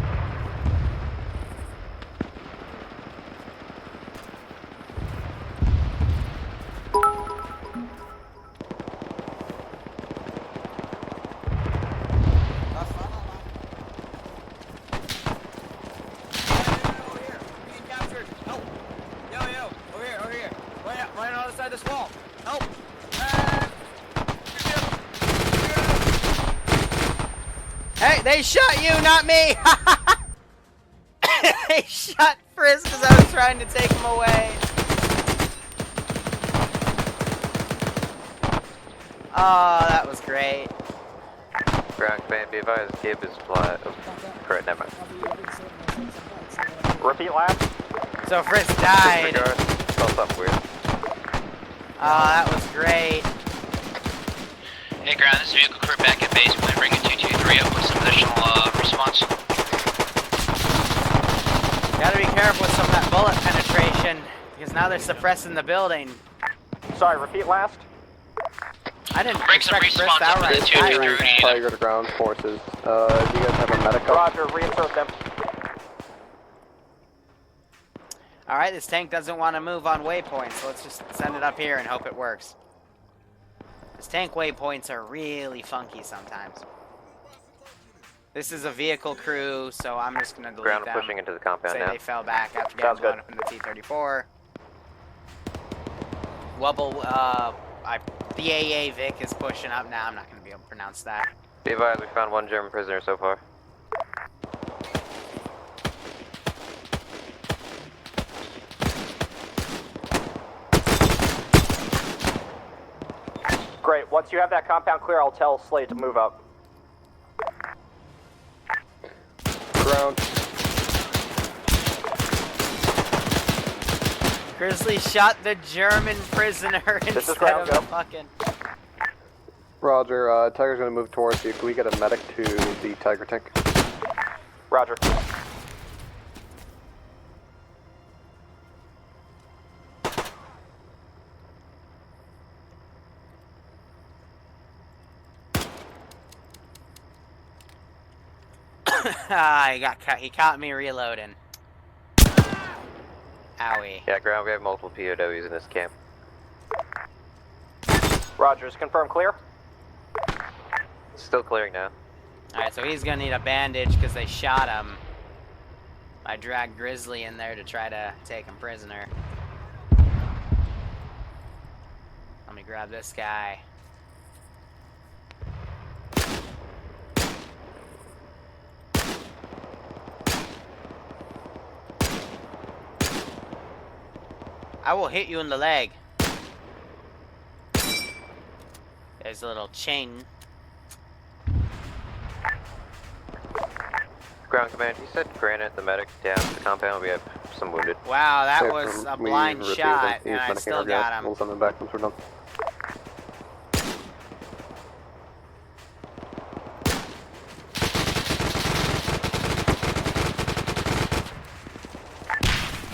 Hey, they shot you, not me! They shot Frisk as I was trying to take him away. Oh, that was great. Ground command, be advised, Gib is flat. Oh, correct, never mind. Repeat last. So Frisk died. Saw something weird. Oh, that was great. Hey, Ground, this is vehicle crew back at base. We're going to bring a 223 up with some additional response. Gotta be careful with some of that bullet penetration, because now they're suppressing the building. Sorry, repeat last. I didn't Bring some expect Frisk response to up to outright the die right 223. there. Tiger to ground forces. Do you guys have a medic up? Roger, reinsert them. Alright, this tank doesn't want to move on waypoints, so let's just send it up here and hope it works. These tank waypoints are really funky sometimes. This is a vehicle crew, so I'm just going to delete Ground them. pushing into the compound Say now. they fell back after Sounds getting blown good. up in the T-34. Wubble, the AA Vic is pushing up now. I'm not going to be able to pronounce that. Be advised, we found one German prisoner so far. Great, once you have that compound clear, I'll tell Slade to move up. Ground. Grizzly shot the German prisoner instead ground, of go. the fucking... Roger, Tiger's gonna move towards you. Can we get a medic to the Tiger tank? Roger. He caught me reloading. Owie. Yeah, Ground, we have multiple POWs in this camp. Roger, is confirmed clear? Still clearing now. Alright, so he's gonna need a bandage because they shot him. I dragged Grizzly in there to try to take him prisoner. Let me grab this guy. I will hit you in the leg. There's a little chain. Ground command, you said Granite, the medic, down to the compound. We have some wounded. Wow, that was a blind shot, and I still got him. We'll send them back once we're done.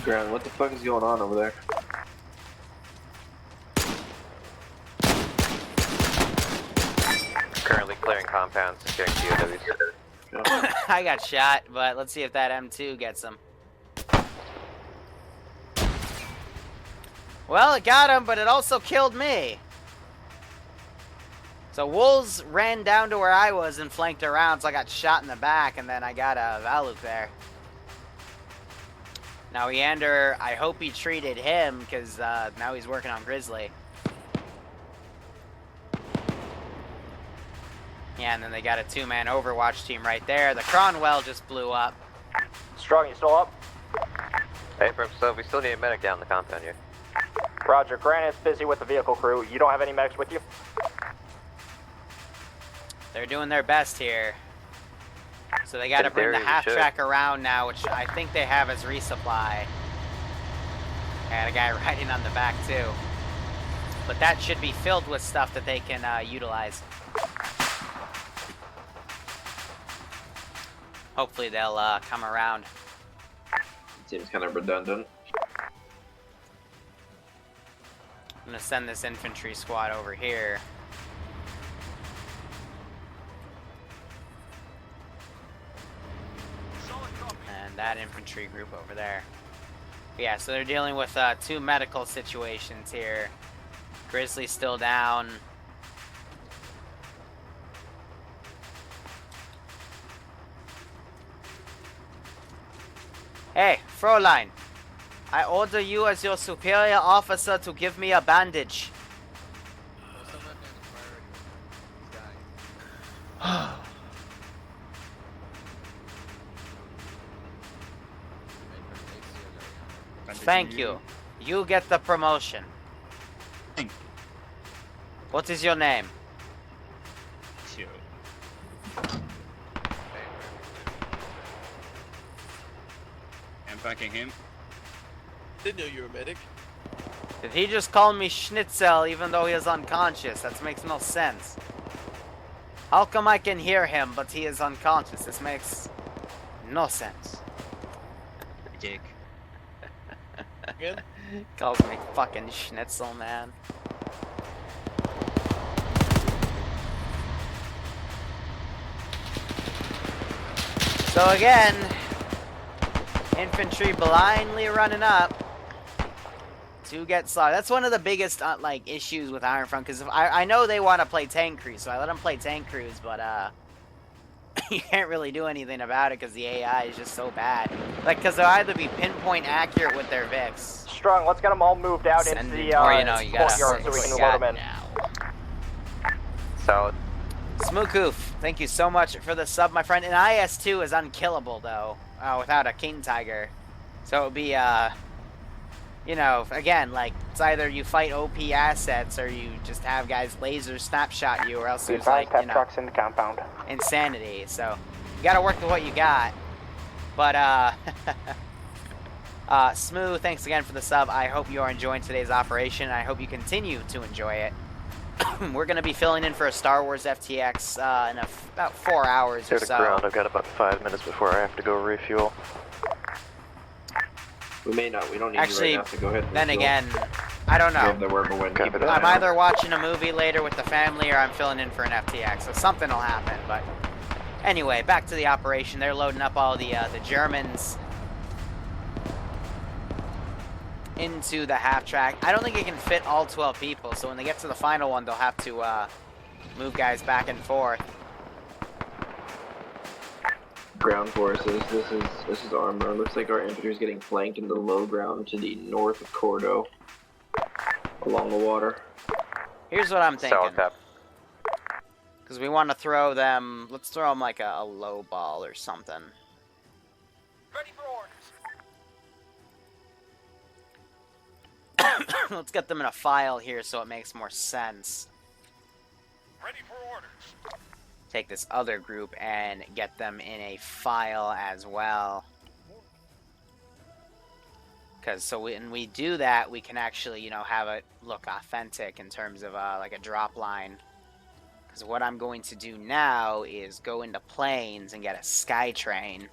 Ground, what the fuck is going on over there? Currently clearing compounds, securing POWs. I got shot, but let's see if that M2 gets him. Well, it got him, but it also killed me. So Wolves ran down to where I was and flanked around, so I got shot in the back, and then I got a Valuk there. Now, Eander, I hope he treated him, because now he's working on Grizzly. Yeah, and then they got a two-man Overwatch team right there. The Cronwell just blew up. Strong, you still up? Hey, so we still need a medic down the compound here. Roger, Granite's busy with the vehicle crew. You don't have any medics with you? They're doing their best here. So they got to bring the half-track around now, which I think they have as resupply. And a guy riding on the back, too. But that should be filled with stuff that they can utilize. Hopefully they'll come around. Seems kind of redundant. I'm going to send this infantry squad over here. And that infantry group over there. But yeah, so they're dealing with two medical situations here. Grizzly's still down. Hey, Fräulein. I order you as your superior officer to give me a bandage. Thank you. You get the promotion. Thank you. What is your name? Sure. I'm packing him. Didn't know you were a medic. Did he just call me Schnitzel even though he is unconscious? That makes no sense. How come I can hear him but he is unconscious? This makes no sense. Jake. Again? Calls me fucking Schnitzel, man. So again, infantry blindly running up to get slaughtered. That's one of the biggest like issues with Ironfront, because I know they want to play tank crews, so I let them play tank crews, but you can't really do anything about it because the AI is just so bad. Like, because they'll either be pinpoint accurate with their Vics. Strong, let's get them all moved out into the or, you know, you gotta courtyard so we can load them in. Solid. Smookuuf, thank you so much for the sub, my friend. And IS-2 is unkillable, though, without a King Tiger. So it would be, you know, again, like, it's either you fight OP assets or you just have guys laser snapshot you, or else there's, like, you know, trucks in the compound. insanity. So you gotta work with what you got. But, Smooth, thanks again for the sub. I hope you are enjoying today's operation, and I hope you continue to enjoy it. We're going to be filling in for a Star Wars FTX in about 4 hours or Clear the so. ground. I've got about 5 minutes before I have to go refuel. We may not. We don't need Actually, you right now, so go ahead and then refuel. again, I don't You have know. the word, but when keep it I'm up. either watching a movie later with the family or I'm filling in for an FTX, so something will happen. But anyway, back to the operation. They're loading up all the Germans into the half track. I don't think it can fit all 12 people, so when they get to the final one, they'll have to move guys back and forth. Ground forces. This is Arma. Looks like our infantry is getting flanked in the low ground to the north of Cordo, along the water. Here's what I'm thinking. Solid tap. Because we want to throw them. Let's throw them like a low ball or something. Ready for orders. Let's get them in a file here so it makes more sense. Ready for orders. Take this other group and get them in a file as well. Because so when we do that, we can actually, you know, have it look authentic in terms of like a drop line. Because what I'm going to do now is go into planes and get a Skytrain.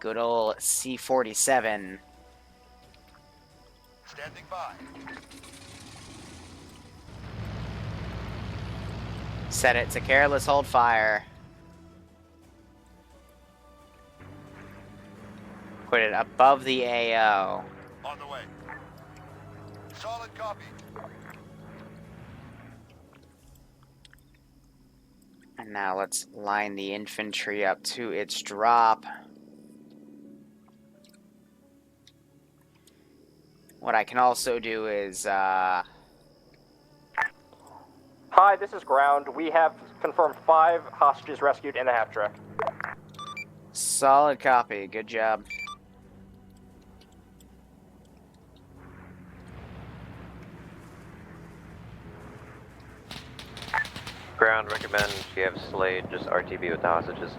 Good old C-47. Standing by. Set it to careless hold fire. Put it above the AO. On the way. Solid copy. And now let's line the infantry up to its drop. What I can also do is, Hi, this is ground. We have confirmed 5 hostages rescued in the half track. Solid copy. Good job. Ground, recommend if you have Slade, just RTB with the hostages.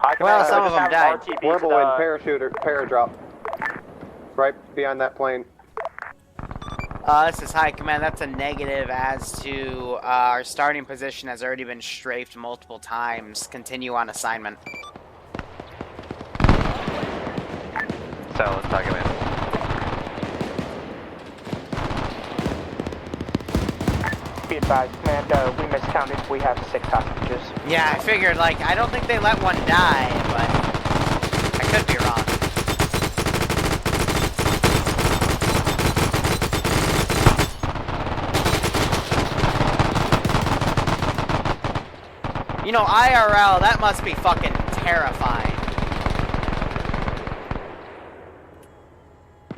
Hi, Well, some of them died. Orbital in parachuter, paradrop. Right behind that plane. This is High Command. That's a negative as to our starting position has already been strafed multiple times. Continue on assignment. Solid, High Command. Be advised, command, we miscounted. We have 6 hostages. Yeah, I figured, like, I don't think they let one die, but I could be wrong. You know, IRL, that must be fucking terrifying.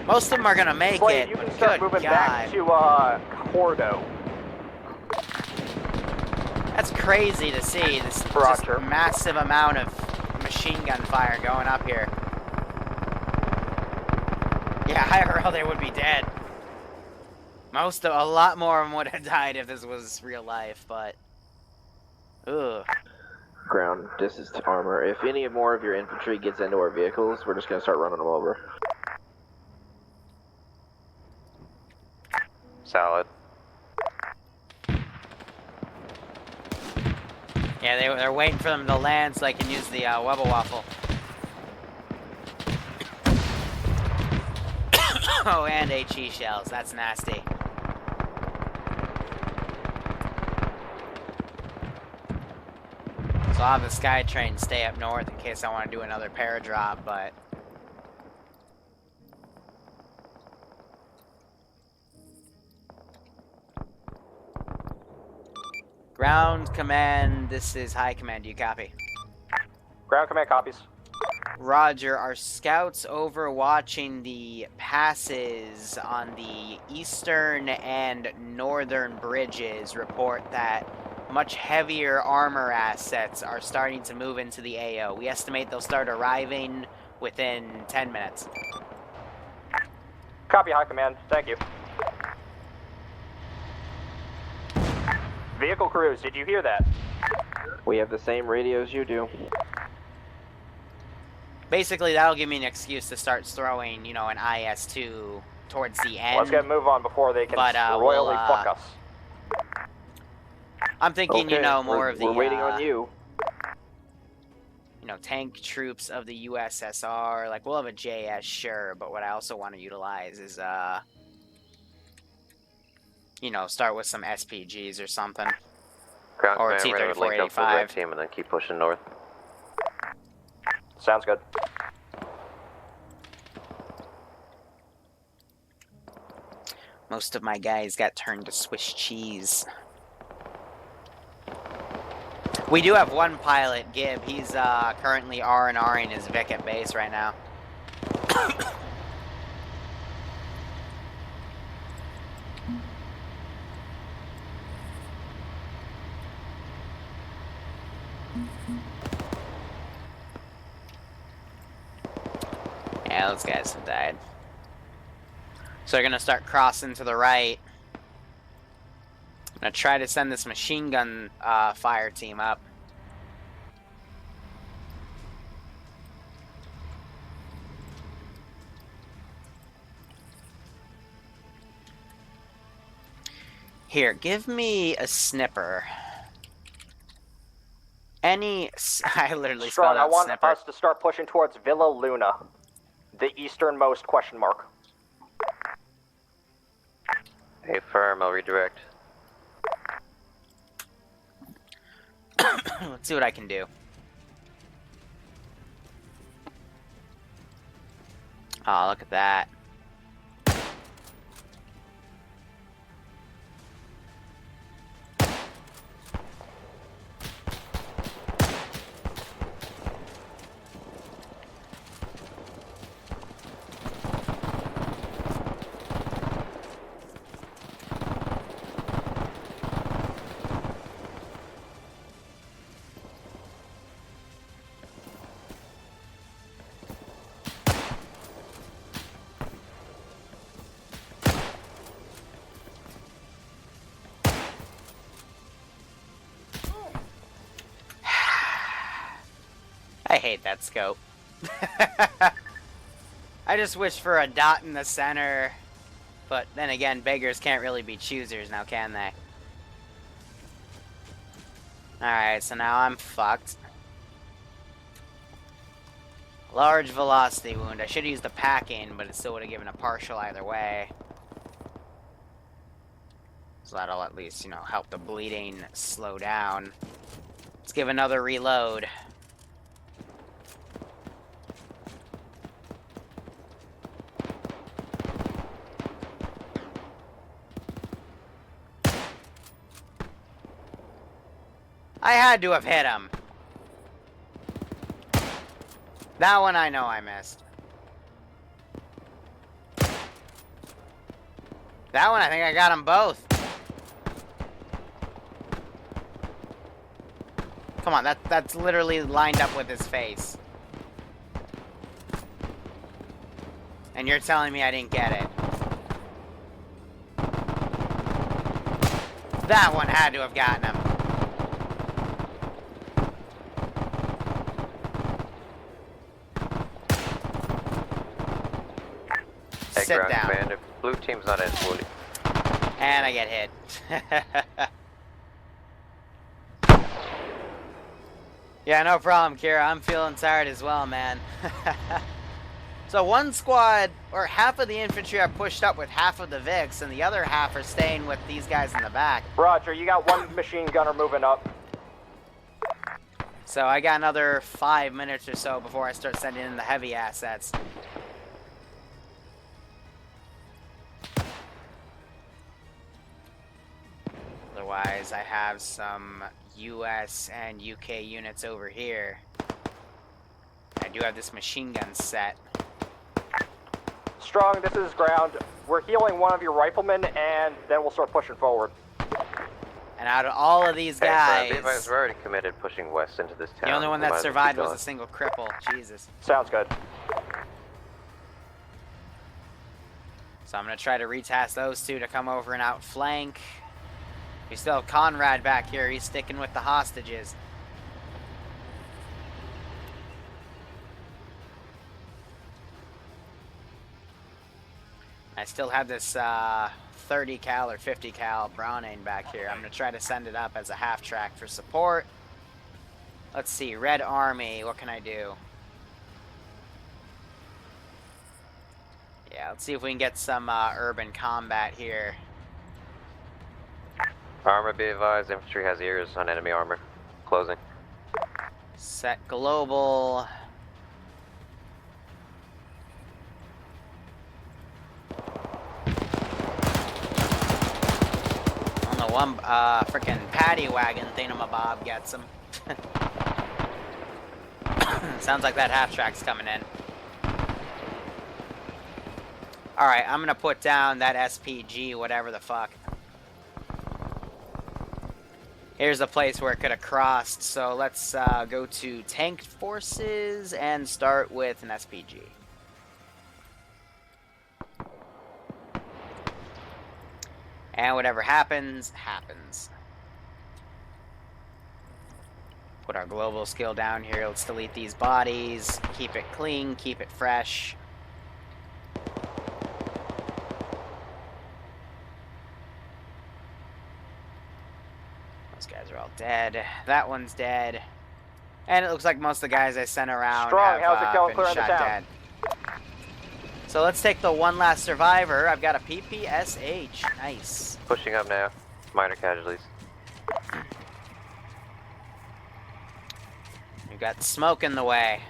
Most of them are gonna make Slade, it, you but can start good moving God. back to Cordo. That's crazy to see, this just massive amount of machine gun fire going up here. Yeah, IRL, they would be dead. A lot more of them would have died if this was real life, but... Ugh. Ground, this is Armor. If any more of your infantry gets into our vehicles, we're just gonna start running them over. Solid. Yeah, they're waiting for them to land so they can use the Webble Waffle. Oh, and HE shells. That's nasty. So I'll have the Skytrain stay up north in case I want to do another paradrop, but... Ground Command, this is High Command, do you copy? Ground Command copies. Roger, our scouts overwatching the passes on the eastern and northern bridges report that much heavier armor assets are starting to move into the AO. We estimate they'll start arriving within 10 minutes. Copy, High Command. Thank you. Vehicle crews, did you hear that? We have the same radios you do. Basically, that'll give me an excuse to start throwing, you know, an IS-2 towards the end. Let's get a move on before they can royally fuck us. I'm thinking, okay, you know, more of the... We're waiting on you. You know, tank troops of the USSR. Like, we'll have a JS, sure, but what I also want to utilize is, you know, start with some SPGs or something. Ground Or Command, we're gonna link up with the red T-3485. team and then keep pushing north. Sounds good. Most of my guys got turned to Swiss cheese. We do have one pilot, Gibb. He's currently R&Ring his Vic at base right now. Yeah, those guys have died. So they're gonna start crossing to the right. I'm gonna try to send this machine gun fire team up. Here, give me a snipper. I literally Strong, spelled I out want snipper. us to start pushing towards Villa Luna, the easternmost question mark. Hey, firm, I'll redirect. Let's see what I can do. Oh, look at that. I hate that scope. I just wish for a dot in the center. But then again, beggars can't really be choosers now, can they? Alright, so now I'm fucked. Large velocity wound. I should have used the pack-in, but it still would have given a partial either way. So that'll at least, you know, help the bleeding slow down. Let's give another reload. I had to have hit him. That one I know I missed. That one I think I got them both. Come on, that's literally lined up with his face. And you're telling me I didn't get it. That one had to have gotten him. Hey, Sit ground down. commander. Blue team's not in wounded. And I get hit. Yeah, no problem, Kira. I'm feeling tired as well, man. So one squad, or half of the infantry are pushed up with half of the Vics, and the other half are staying with these guys in the back. Roger, you got one machine gunner moving up. So I got another 5 minutes or so before I start sending in the heavy assets. Otherwise, I have some US and UK units over here. I do have this machine gun set. Strong, this is ground. We're healing one of your riflemen, and then we'll start pushing forward. And out of all of these guys, Hey, firm, we're already committed pushing west into this town. the only one We might that as well survived keep was going. a single cripple. Jesus. Sounds good. So I'm going to try to retask those two to come over and outflank. We still have Conrad back here. He's sticking with the hostages. I still have this 30 cal or 50 cal Browning back here. I'm going to try to send it up as a half track for support. Let's see. Red Army. What can I do? Yeah, let's see if we can get some urban combat here. Armor, be advised, infantry has ears on enemy armor. Closing. Set global. On the one frickin' paddy wagon thingamabob gets him. Sounds like that half track's coming in. Alright, I'm gonna put down that SPG, whatever the fuck. Here's a place where it could have crossed, so let's go to tanked forces and start with an SPG. And whatever happens, happens. Put our global skill down here. Let's delete these bodies. Keep it clean, keep it fresh. Those guys are all dead. That one's dead. And it looks like most of the guys I sent around Strong, have how's it going been clearing the shot town? dead. So let's take the one last survivor. I've got a PPSH. Nice. Pushing up now. Minor casualties. We've got smoke in the way.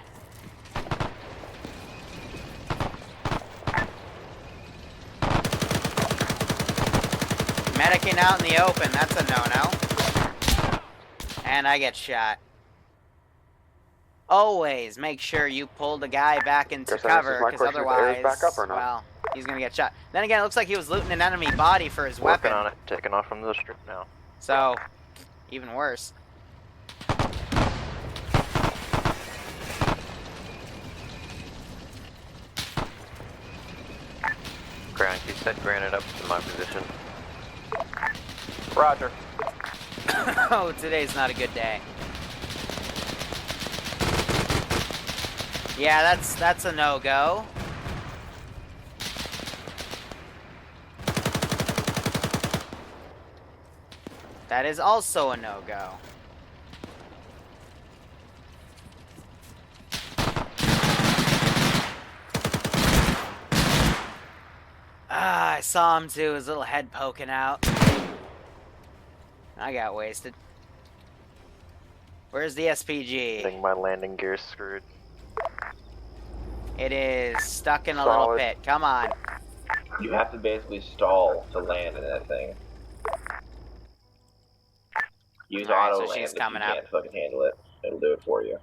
Medicing out in the open, that's a no-no. And I get shot. Always make sure you pull the guy back into cover, because otherwise, back up or not? well, he's going to get shot. Then again, it looks like he was looting an enemy body for his weapon. Working on it. Taking off from the strip now. So, even worse. Ground, you set granite up to my position. Roger. Oh, today's not a good day. Yeah, that's a no-go. That is also a no-go. Ah, I saw him too, his little head poking out. I got wasted. Where's the SPG? I think my landing gear's screwed. It is stuck in a little pit. Come on. You have to basically stall to land in that thing. Use Alright, auto so land she's if coming you up. can't fucking handle it. It'll do it for you.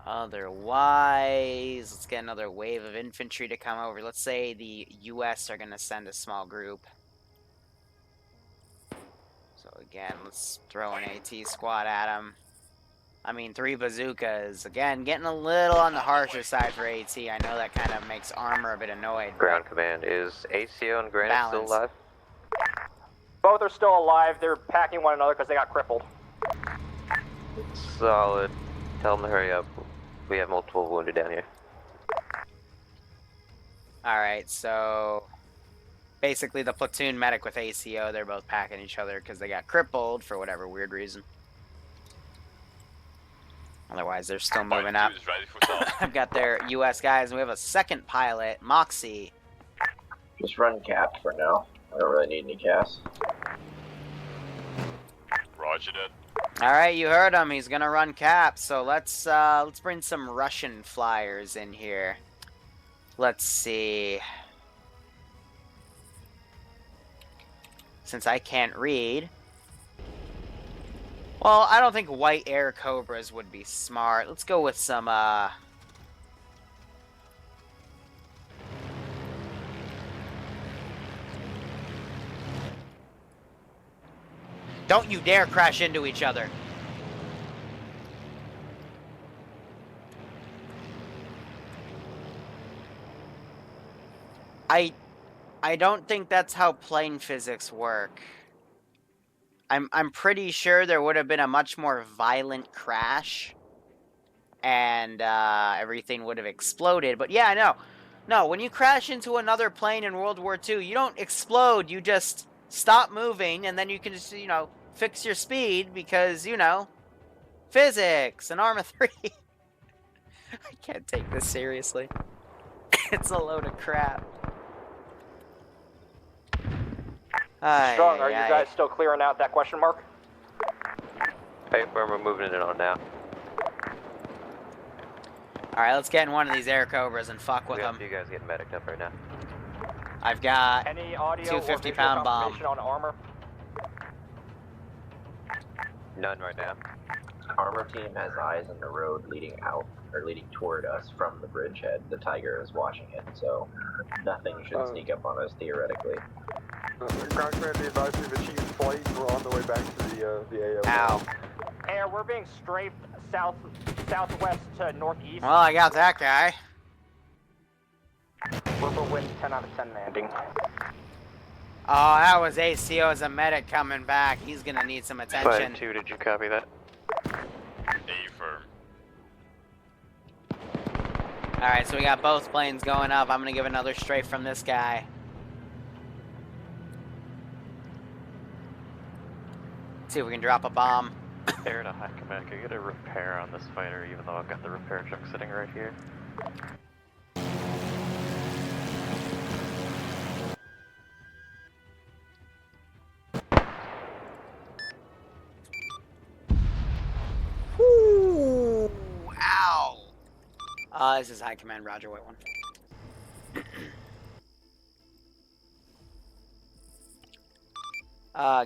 Otherwise, let's get another wave of infantry to come over. Let's say the US are going to send a small group. So again, let's throw an AT squad at them. I mean, 3 bazookas. Again, getting a little on the harsher side for AT. I know that kind of makes Armor a bit annoyed. Ground command, is ACO and Granite still alive? Both are still alive. They're packing one another because they got crippled. Solid. Tell them to hurry up. We have multiple wounded down here. Alright, so basically the platoon medic with ACO, they're both packing each other because they got crippled for whatever weird reason. Otherwise, they're still moving up. I've got their US guys, and we have a second pilot, Moxie. Just run cap for now. I don't really need any cast. Roger that. Alright, you heard him. He's gonna run cap. So let's bring some Russian flyers in here. Let's see. Since I can't read. Well, I don't think white air cobras would be smart. Let's go with some don't you dare crash into each other. I don't think that's how plane physics work. I'm pretty sure there would have been a much more violent crash. And everything would have exploded. But yeah, no. No, when you crash into another plane in World War II, you don't explode. You just stop moving, and then you can just, you know, fix your speed because, you know, physics and Arma 3. I can't take this seriously. It's a load of crap. Strong, are you guys still clearing out that question mark? Hey, we're moving it on now. Alright, let's get in one of these air cobras and fuck with them. You guys getting medicked up right now. I've got any audio 250-pound bomb. On Armor? None right now. Armor team has eyes on the road leading out, or leading toward us from the bridgehead. The Tiger is watching it, so nothing should sneak up on us theoretically. Ground command advised me the chief's flight. We're on the way back to the AO. Ow. Air, we're being strafed southwest to northeast. Well, I got that guy. Purple wind 10 out of 10 landing. Oh, that was ACO as a medic coming back. He's gonna need some attention. 5-2, did you copy that? Affirm. Alright, so we got both planes going up. I'm gonna give another strafe from this guy. See if we can drop a bomb. Air to high command, can you get a repair on this fighter even though I've got the repair truck sitting right here? Ooh, ow. This is high command, roger, white one.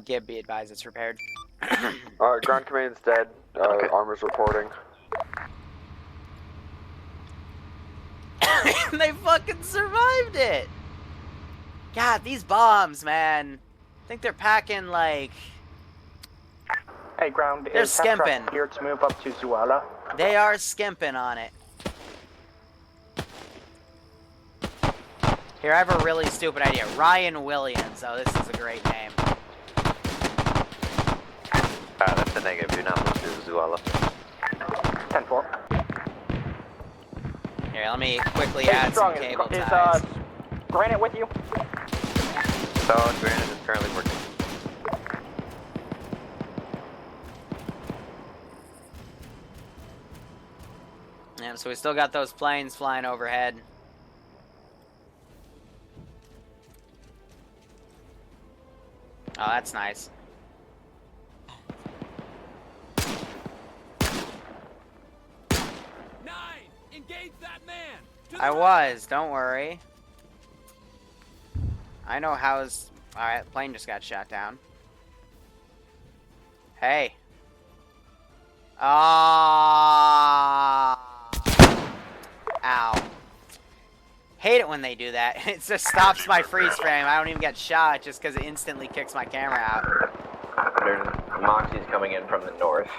Gib, be advised, it's repaired. Ground command's dead. Okay. Armor's reporting. They fucking survived it! God, these bombs, man. I think they're packing, like... Hey, ground. They're is half skimping. truck cleared to move up to Zuala. They are skimping on it. Here, I have a really stupid idea. Ryan Williams. Oh, this is a great name. That's a negative. Do not move to Zuala. 10-4. Here, let me quickly Hey, add Strong, some cable is ties. Granite with you? So, Granite is currently working. Yeah, so we still got those planes flying overhead. Oh, that's nice. Engage that man! I was, don't worry. I know how's... Alright, plane just got shot down. Hey. Ah. Ow. Hate it when they do that. It just stops my freeze frame. I don't even get shot just because it instantly kicks my camera out. There's Moxie's coming in from the north.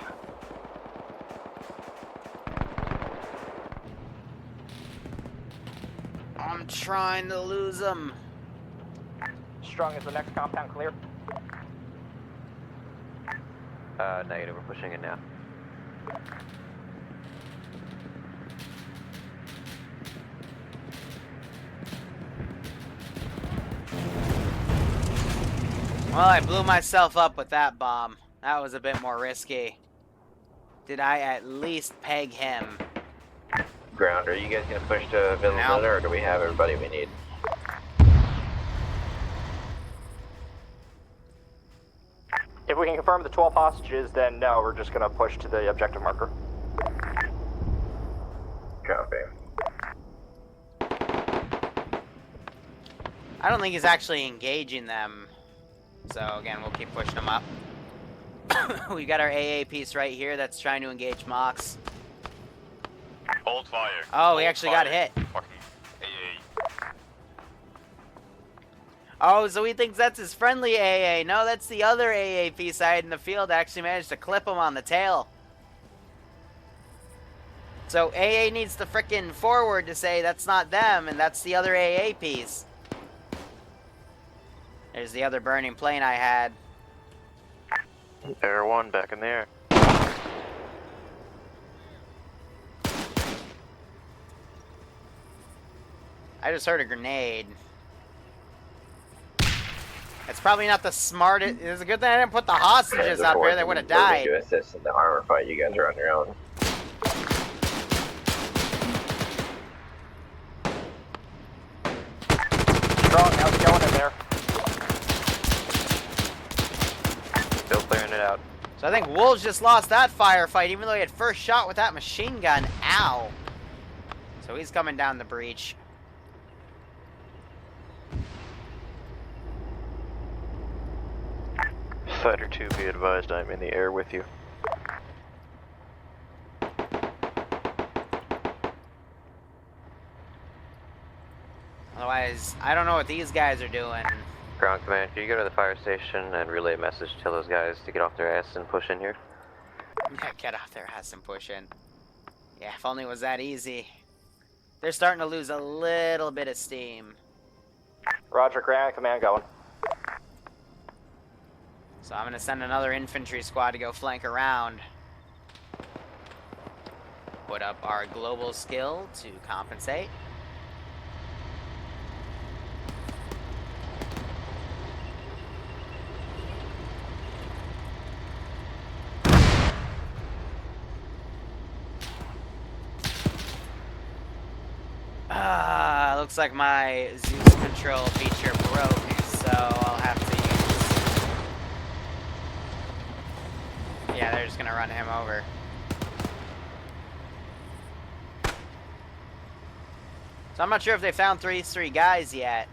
I'm trying to lose them. Strong, is the next compound clear? Negative. We're pushing it now. Well, I blew myself up with that bomb. That was a bit more risky. Did I at least peg him? Ground, are you guys gonna push to Beverly Road, or do we have everybody we need? If we can confirm the 12 hostages, then no, we're just gonna push to the objective marker. Copy. I don't think he's actually engaging them. So again, we'll keep pushing them up. We got our AA piece right here that's trying to engage Mox. Hold fire. Oh, he actually got hit. Fucking AA. Oh, so he thinks that's his friendly AA. No, that's the other AA piece I had in the field. I actually managed to clip him on the tail. So AA needs to frickin' forward to say that's not them, and that's the other AA piece. There's the other burning plane I had. Air 1 back in the air. I just heard a grenade. It's probably not the smartest. It's a good thing I didn't put the hostages up here. They would have died. To assist in the armor fight, you guys are on your own. Strong, how's it going in there? Still clearing it out. So I think Wolves just lost that firefight, even though he had first shot with that machine gun. Ow. So he's coming down the breach. Fighter 2, be advised, I'm in the air with you. Otherwise, I don't know what these guys are doing. Ground command, can you go to the fire station and relay a message to those guys to get off their ass and push in here? Yeah, get off their ass and push in. Yeah, if only it was that easy. They're starting to lose a little bit of steam. Roger, ground command going. So I'm going to send another infantry squad to go flank around. Put up our global skill to compensate. looks like my Zeus control feature broke, so I'll have to use... Yeah, they're just gonna run him over. So I'm not sure if they found these 3 guys yet.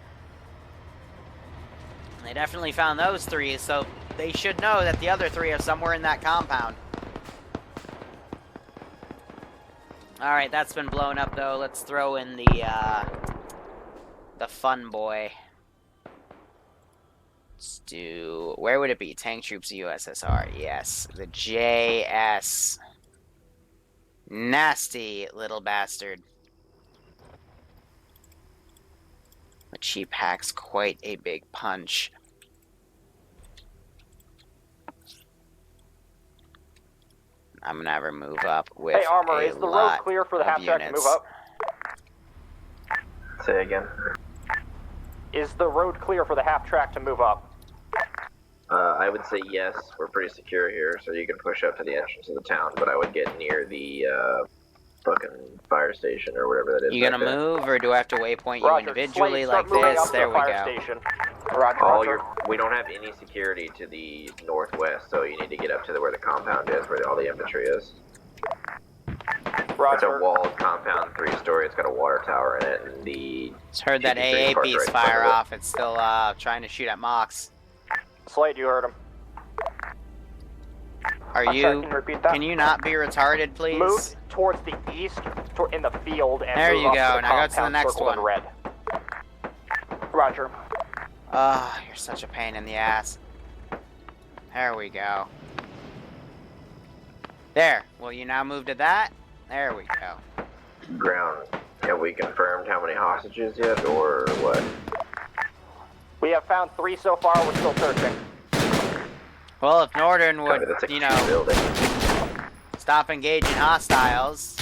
They definitely found those 3, so they should know that the other 3 are somewhere in that compound. Alright, that's been blown up though. Let's throw in the fun boy. Let's do... Where would it be? Tank Troops USSR. Yes. The JS. Nasty little bastard. But she packs quite a big punch. I'm gonna have her move up with Hey, Armor, a is the road lot clear for the of half track to units. move up? Say again. Is the road clear for the half track to move up? I would say yes. We're pretty secure here, so you can push up to the entrance of the town, but I would get near the fucking fire station or whatever that is. You gonna back there. move, or do I have to waypoint you Roger, individually Slade, start like moving this? up to There the we fire go. station. Roger, All roger. we don't have any security to the northwest, so you need to get up to where the compound is, where all the infantry is. Roger. It's a walled compound, 3-story. It's got a water tower in it, and the... Just heard that infantry AA parked piece right in front fire of it. off. It's still trying to shoot at Mox. Slade, you heard him. Are I'm you? sorry, can you repeat that? Can you not be retarded, please? Move towards the east, in the field, and There move you up go. to the Now go to the compound next circled in one. red. Roger. Oh, you're such a pain in the ass. There we go. There. Will you now move to that? There we go. Ground. Have we confirmed how many hostages yet, or what? We have found 3 so far. We're still searching. Well, if Northern would, That's a you key know, building. stop engaging hostiles.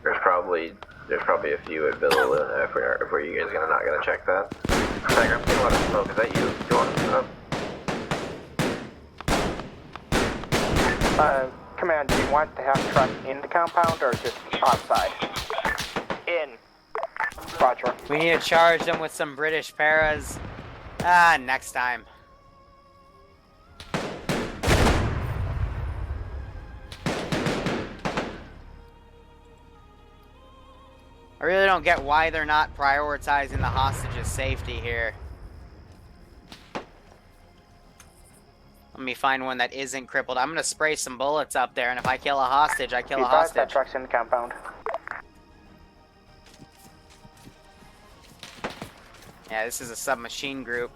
There's probably a few at Villa Luna if we're you guys not gonna check that. Tiger, I'm seeing a lot of smoke. Is that you? You want to Command, do you want to have truck in the compound or just outside? In. Roger. We need to charge them with some British paras. Ah, next time. I really don't get why they're not prioritizing the hostages' safety here. Let me find one that isn't crippled. I'm gonna spray some bullets up there, and if I kill a hostage, I kill a Advise that hostage. truck's in the compound. Yeah, this is a submachine group.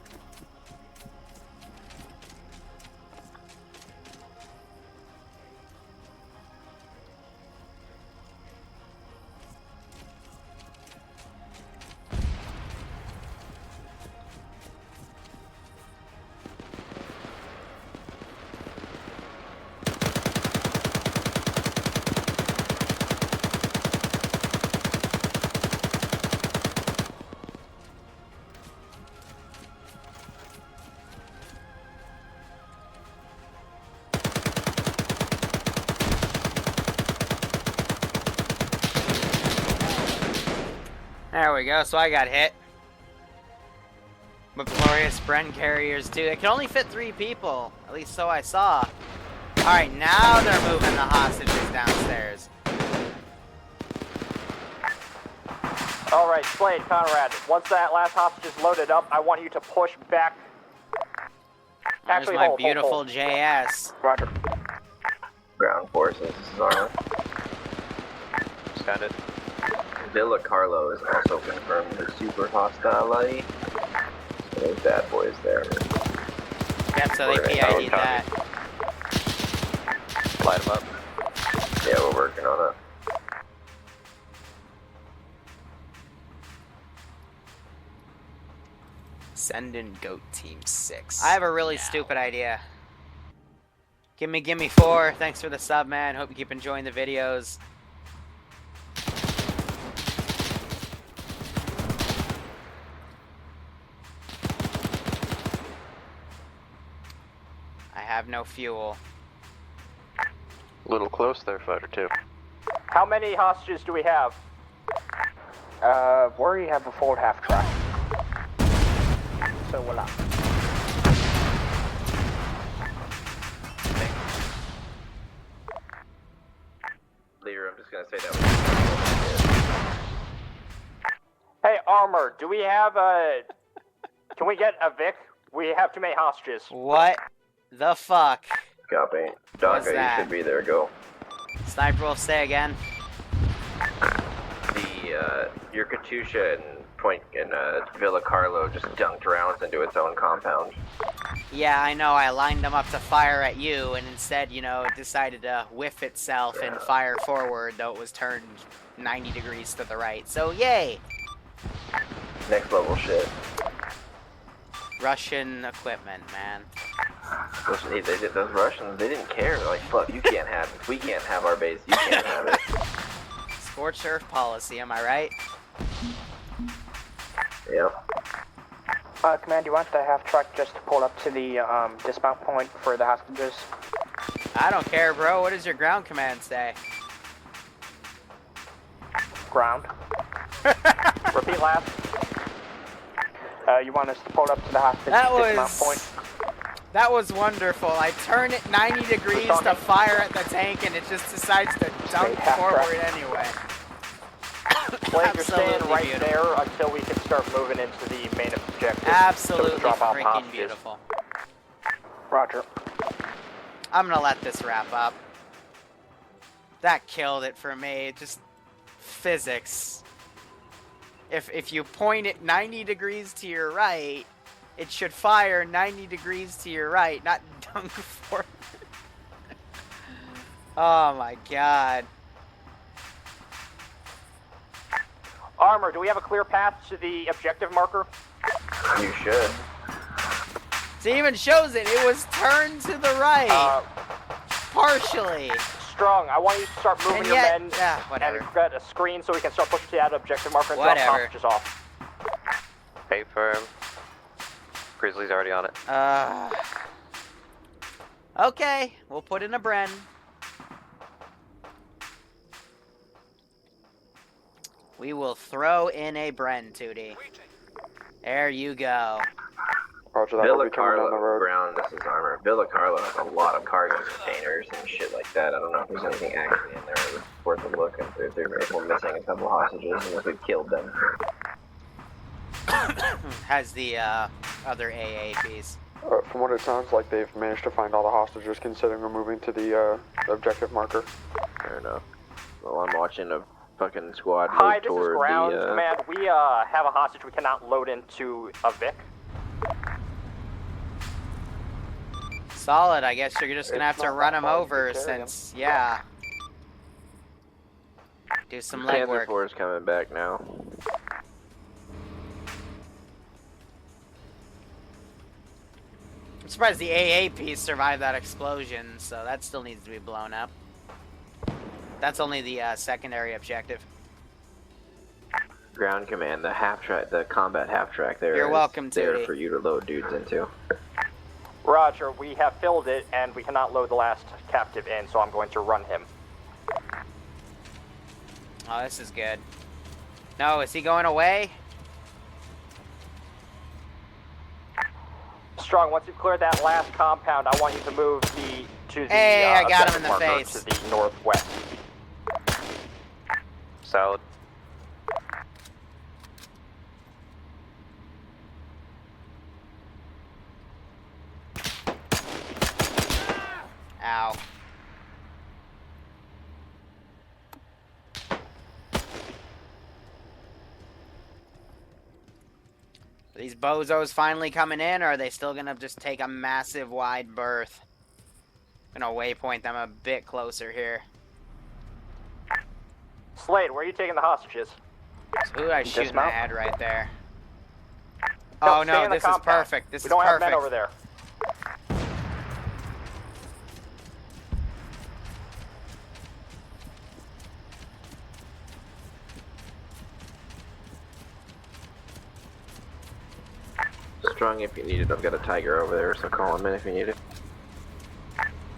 There we go, so I got hit. With glorious Bren carriers too. It can only fit 3 people, at least so I saw. Alright, now they're moving the hostages downstairs. Alright, Slade, Conrad, once that last hostage is loaded up, I want you to push back. There's Actually, my hold. beautiful JS. Roger. ground forces? This is Arma. Got it. Villa Carlo is also confirmed as super hostile. Those bad boys there. Yep, so they PID'd that. Light them up. Yeah, we're working on it. Send in Goat Team 6. I have a really stupid idea. Gimme 4. Thanks for the sub, man. Hope you keep enjoying the videos. I have no fuel. A little close there, Fighter 2. How many hostages do we have? We already have a full half track. So voila. Liru, I'm just gonna say that was. Hey, Armor, do we have a... Can we get a Vic? We have too many hostages. What the fuck? Copy. What's Donka, you that? should be there. Go. Sniper will say again. Your Katusha and Point and Villa Carlo just dunked rounds into its own compound. Yeah, I know, I lined them up to fire at you, and instead, you know, it decided to whiff itself and fire forward, though it was turned 90 degrees to the right. So, yay! Next level shit. Russian equipment, man. Those Russians, they didn't care. They're like, fuck, you can't have it. We can't have our base. You can't have it. Scorched earth policy, am I right? Yep. Command, you want the half track just to pull up to the dismount point for the hostages? I don't care, bro. What does your ground command say? Ground. Repeat last. You want us to pull up to the hostage dismount point? That was wonderful. I turn it 90 degrees to fire at the tank, and it just decides to dunk forward anyway. Blake, you're staying right there until we can start moving into the main objective. Absolutely drop off freaking hostages. beautiful. Roger. I'm gonna let this wrap up. That killed it for me. Just physics. If you point it 90 degrees to your right, it should fire 90 degrees to your right, not dunk forward. Oh my god. Armor, do we have a clear path to the objective marker? You should. It even shows it. It was turned to the right. Partially. Strong, I want you to start moving And your yet- men yeah, whatever. and get a screen so we can start pushing to that objective marker and Whatever. drop hostages off. Hey, firm. Grizzly's already on it. Okay, we'll put in a Bren. We will throw in a Bren, Tootie. There you go. Roger that. Villa We'll be coming down the Carlo road. ground. This is Armor. Villa Carlo has a lot of cargo containers and shit like that. I don't know if there's anything actually in there that's worth a look. If we're missing a couple hostages and if we've killed them. Has the other AA piece. From what it sounds like, they've managed to find all the hostages, considering we're moving to the objective marker. Fair enough. Well, I'm watching a fucking squad move Hi, this is toward ground the. command. We have a hostage we cannot load into a Vic. Solid, I guess you're just gonna have It's to not run that him far, over you can carry since, yeah. Do some Panther legwork. 4 is coming back now. I'm surprised the AA piece survived that explosion, so that still needs to be blown up. That's only the secondary objective. Ground command, the half track, the combat half track there. You're is welcome, there Tootie. for you to load dudes into. Roger, we have filled it and we cannot load the last captive in, so I'm going to run him. Oh, this is good. No, is he going away? Strong, once you've cleared that last compound, I want you to move to the Hey, I got him in the objective marker face. to the northwest. Solid. Ow. Are these bozos finally coming in, or are they still gonna just take a massive wide berth? I'm gonna waypoint them a bit closer here. Slade, where are you taking the hostages? Who did I shoot in the Dismount? head right there? No, Oh stay no, in the this is compound. perfect. This we is don't have perfect. men over there. Strong if you need it. I've got a tiger over there, so call him in if you need it.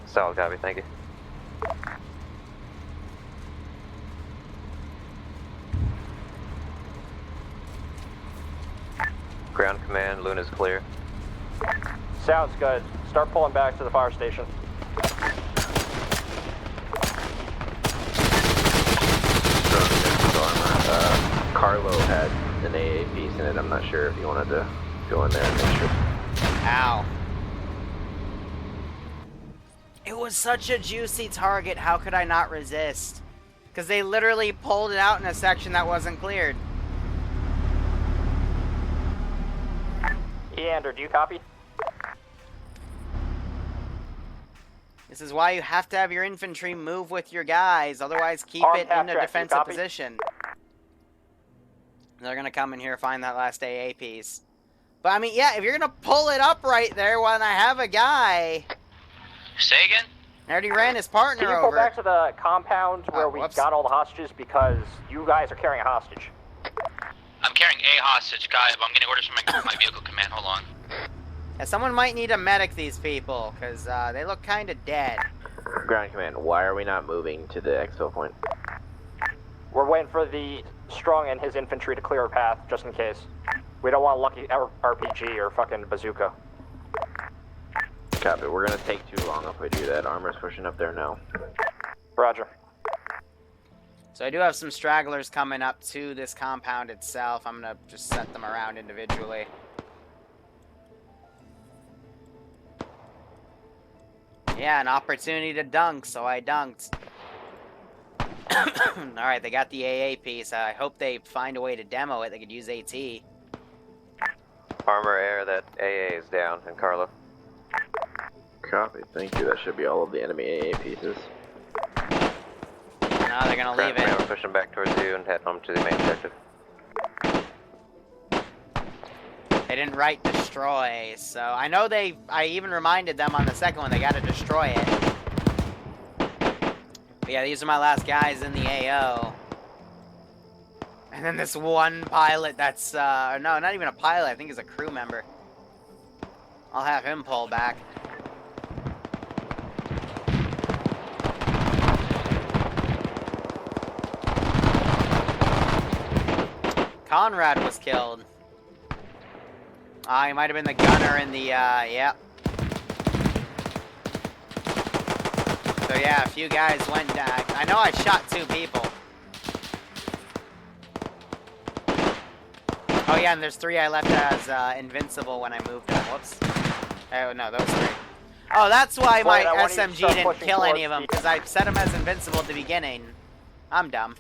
Solid copy, thank you. Ground command, Luna's clear. Sounds good. Start pulling back to the fire station. Carlo had an AA piece in it. I'm not sure if you wanted to go in there and make sure. Ow. It was such a juicy target, how could I not resist? Because they literally pulled it out in a section that wasn't cleared. Eander, do you copy? This is why you have to have your infantry move with your guys, otherwise keep Armed it half in a track, defensive copy? position. They're gonna come in here and find that last AA piece. But I mean, yeah, if you're gonna pull it up right there when I have a guy... Say again? I already ran his partner Can you pull over. back to the compound where we got all the hostages because you guys are carrying a hostage? I'm carrying a hostage, guy, but I'm getting orders from my vehicle command. Hold on. Yeah, someone might need to medic these people, because they look kind of dead. Ground command, why are we not moving to the exfil point? We're waiting for the Strong and his infantry to clear a path, just in case. We don't want a lucky RPG or fucking bazooka. Copy, we're gonna take too long if we do that. Armor's pushing up there now. Roger. So I do have some stragglers coming up to this compound itself. I'm gonna just set them around individually. Yeah, an opportunity to dunk, so I dunked. Alright, they got the AA piece. I hope they find a way to demo it. They could use AT. Armor air, that AA is down, and Carlo. Copy, thank you. That should be all of the enemy AA pieces. No, they're gonna leave it. We're pushing back towards you and head home to the main objective. They didn't write destroy, so I know I even reminded them on the second one they gotta destroy it. But yeah, these are my last guys in the AO. And then this one pilot that's, no, not even a pilot, I think he's a crew member. I'll have him pull back. Conrad was killed. He might have been the gunner in the, yeah. So yeah, a few guys went down. I know I shot 2 people. Oh yeah, and there's 3 I left as, invincible when I moved them. Whoops. Oh no, those 3. Oh, that's why my SMG didn't kill any of them, because I set them as invincible at the beginning. I'm dumb.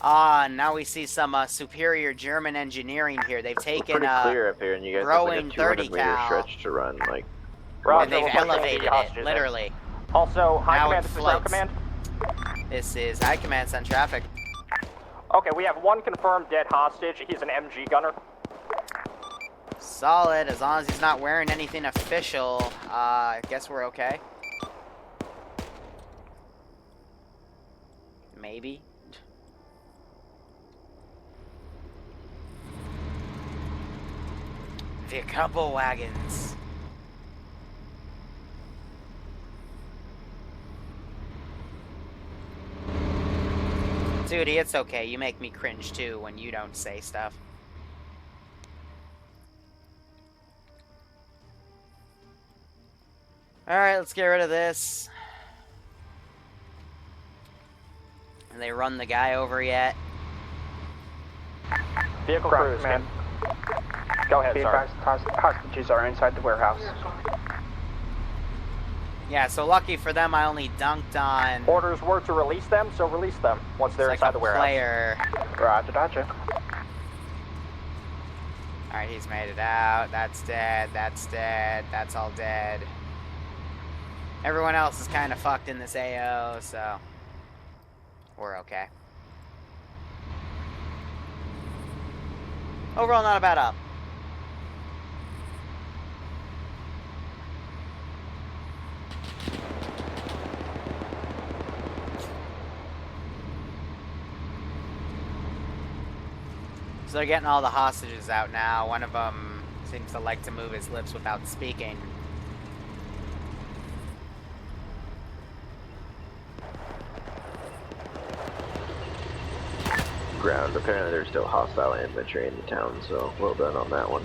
Now we see some superior German engineering here. They've taken pretty clear up here, and you guys have like a 200 meter stretch to run, like. And they've elevated it, literally. Also, high Now command, it this is ground floats. command. This is high command, send traffic. Okay, we have 1 confirmed dead hostage. He's an MG gunner. Solid, as long as he's not wearing anything official. I guess we're okay. Maybe. The couple wagons. Dude, it's okay. You make me cringe too when you don't say stuff. Alright, let's get rid of this. Have they run the guy over yet? Vehicle crews, man. Go ahead, sorry. Hostages are inside the warehouse. Yeah, so lucky for them, I only dunked on... Orders were to release them, so release them once they're inside the warehouse. Player. Roger, roger. Alright, he's made it out. That's dead. That's dead. That's all dead. Everyone else is kind of fucked in this AO, so... we're okay. Overall, not a bad up. So they're getting all the hostages out now. One of them seems to like to move his lips without speaking. ground. Apparently there's still hostile infantry in the town, so well done on that one.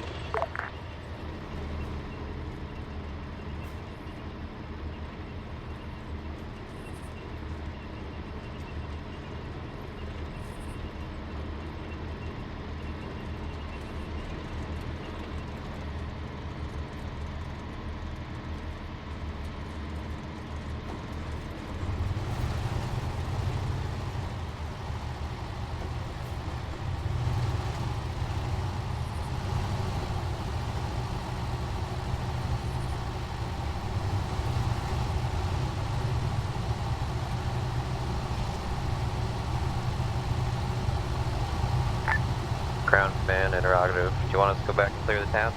Ground command, interrogative. Do you want us to go back and clear the town?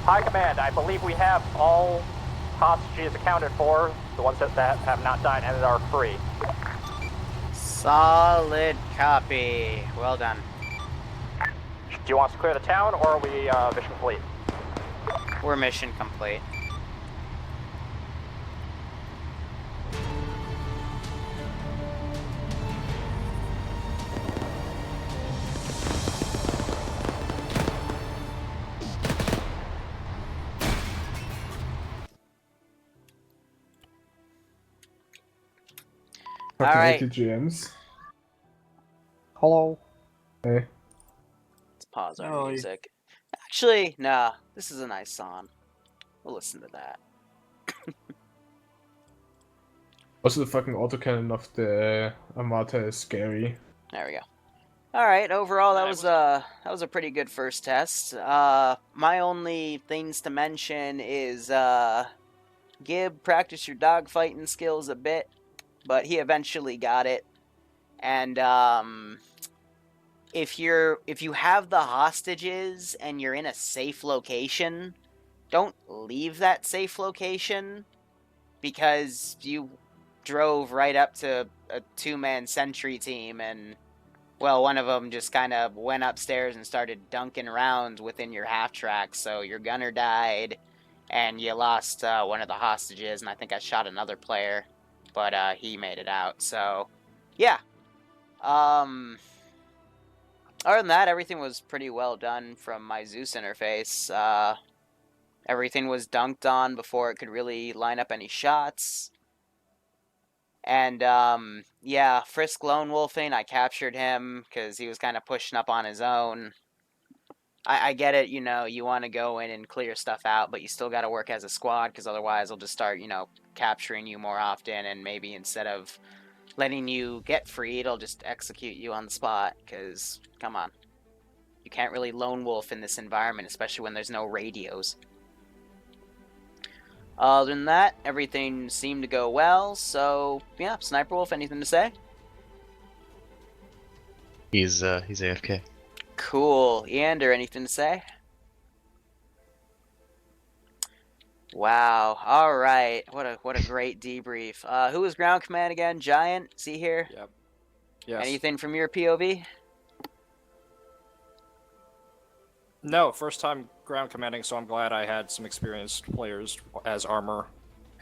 High command, I believe we have all hostages accounted for. The ones that have not died and are free. Solid copy. Well done. Do you want us to clear the town, or are we mission complete? We're mission complete. All right. GMs. Hello. Hey. Let's pause our music. Actually, nah. This is a nice song. We'll listen to that. Also, the fucking autocannon of the Armata is scary. There we go. All right. Overall, that was a pretty good first test. My only things to mention is Gib, practice your dogfighting skills a bit, but he eventually got it. And if you have the hostages and you're in a safe location, don't leave that safe location, because you drove right up to a two-man sentry team, and well, one of them just kind of went upstairs and started dunking rounds within your half track, so your gunner died and you lost one of the hostages, and I think I shot another player, but he made it out. So yeah, other than that, everything was pretty well done from my Zeus interface. Everything was dunked on before it could really line up any shots. And, yeah, Frisk Lone Wolfing, I captured him because he was kind of pushing up on his own. I get it, you know, you want to go in and clear stuff out, but you still got to work as a squad, because otherwise they'll just start, you know, capturing you more often, and maybe instead of letting you get free, it'll just execute you on the spot, because, come on. You can't really lone wolf in this environment, especially when there's no radios. Other than that, everything seemed to go well, so, yeah, Sniper Wolf, anything to say? He's AFK. Cool. Eander, anything to say? Wow. All right. What a great debrief. Who was ground command again? Giant? See here? Yep. Yes. Anything from your POV? No, first time ground commanding, so I'm glad I had some experienced players as armor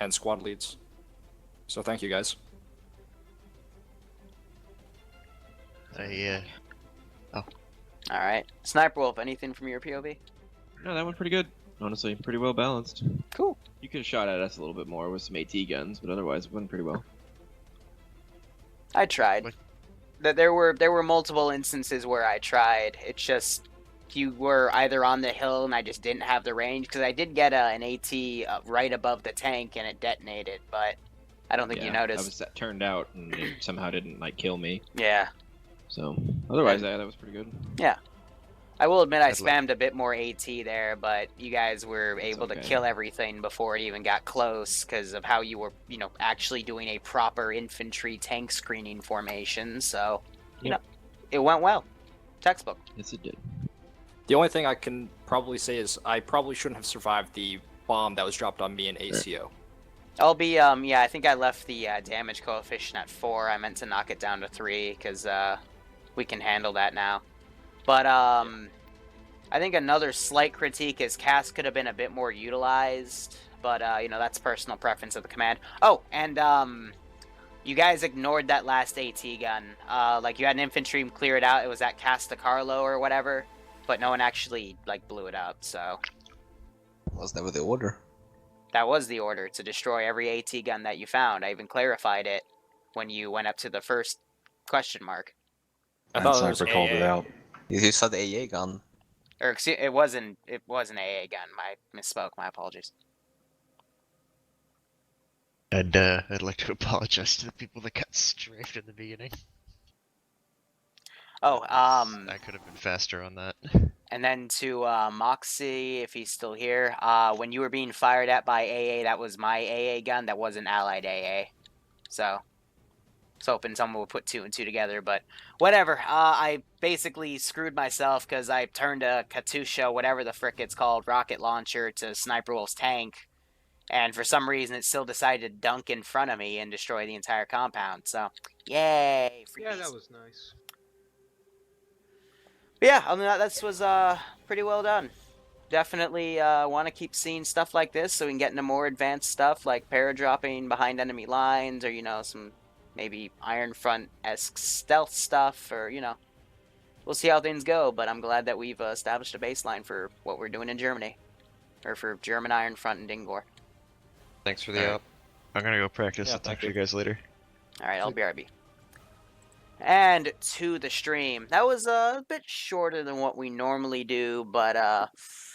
and squad leads. So thank you guys. All right. Sniper Wolf, anything from your POV? No, that went pretty good. Honestly, pretty well balanced. Cool. You could have shot at us a little bit more with some AT guns, but otherwise it went pretty well. I tried. There were multiple instances where I tried. It's just you were either on the hill and I just didn't have the range, because I did get an AT right above the tank and it detonated, but I don't think you noticed. That turned out and it somehow didn't like kill me. Yeah. So otherwise, yeah, that was pretty good. Yeah. I will admit I spammed a bit more AT there, but you guys were able to kill everything before it even got close because of how you were, you know, actually doing a proper infantry tank screening formation. So, you know, it went well. Textbook. Yes, it did. The only thing I can probably say is I probably shouldn't have survived the bomb that was dropped on me in ACO. I'll be, yeah, I think I left the damage coefficient at 4. I meant to knock it down to 3 because we can handle that now. But I think another slight critique is CAS could have been a bit more utilized, but you know, that's personal preference of the command. Oh, and You guys ignored that last AT gun. Like, you had an infantry clear it out. It was at Casta Carlo or whatever. But no one actually, like, blew it up, so... Was never the order. That was the order, to destroy every AT gun that you found. I even clarified it when you went up to the first question mark. I thought it was called it AA. out. You said the AA gun. Or, excuse, it wasn't AA gun. I misspoke. My apologies. And I'd like to apologize to the people that got strafed in the beginning. Oh, I could have been faster on that. And then to Moxie, if he's still here, when you were being fired at by AA, that was my AA gun. That wasn't Allied AA. So, I was hoping someone would put 2 and 2 together, but whatever. I basically screwed myself because I turned a Katusha, whatever the frick it's called, rocket launcher to Sniper Wolf's tank. And for some reason, it still decided to dunk in front of me and destroy the entire compound. So, yay! Yeah, that was nice. But yeah, other than that, this was pretty well done. Definitely want to keep seeing stuff like this so we can get into more advanced stuff like paradropping behind enemy lines or, you know, some maybe Iron Front-esque stealth stuff or, you know, we'll see how things go. But I'm glad that we've established a baseline for what we're doing in Germany. Or for German Iron Front and Dingor. Thanks for the up. I'm gonna go practice. I'll talk to you guys later. Alright, I'll BRB. And to the stream. That was a bit shorter than what we normally do, but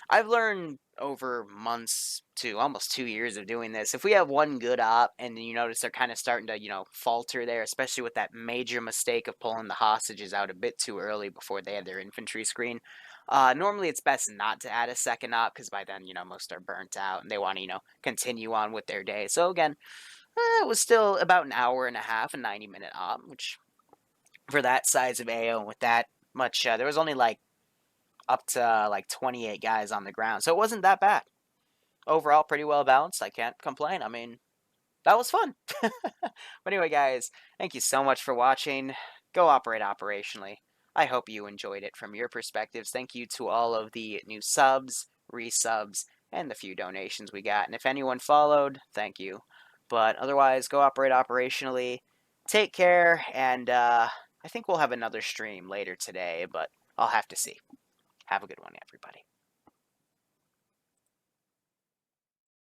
I've learned over months to almost 2 years of doing this. If we have one good op and you notice they're kind of starting to, you know, falter there, especially with that major mistake of pulling the hostages out a bit too early before they had their infantry screen. Normally it's best not to add a second op because by then, you know, most are burnt out and they want to, you know, continue on with their day. So again, it was still about an hour and a half, a 90-minute op, which for that size of AO and with that much, there was only like up to like 28 guys on the ground. So it wasn't that bad. Overall, pretty well balanced. I can't complain. I mean, that was fun. But anyway, guys, thank you so much for watching. Go operate operationally. I hope you enjoyed it from your perspectives. Thank you to all of the new subs, resubs, and the few donations we got. And if anyone followed, thank you. But otherwise, go operate operationally. Take care, and I think we'll have another stream later today, but I'll have to see. Have a good one, everybody.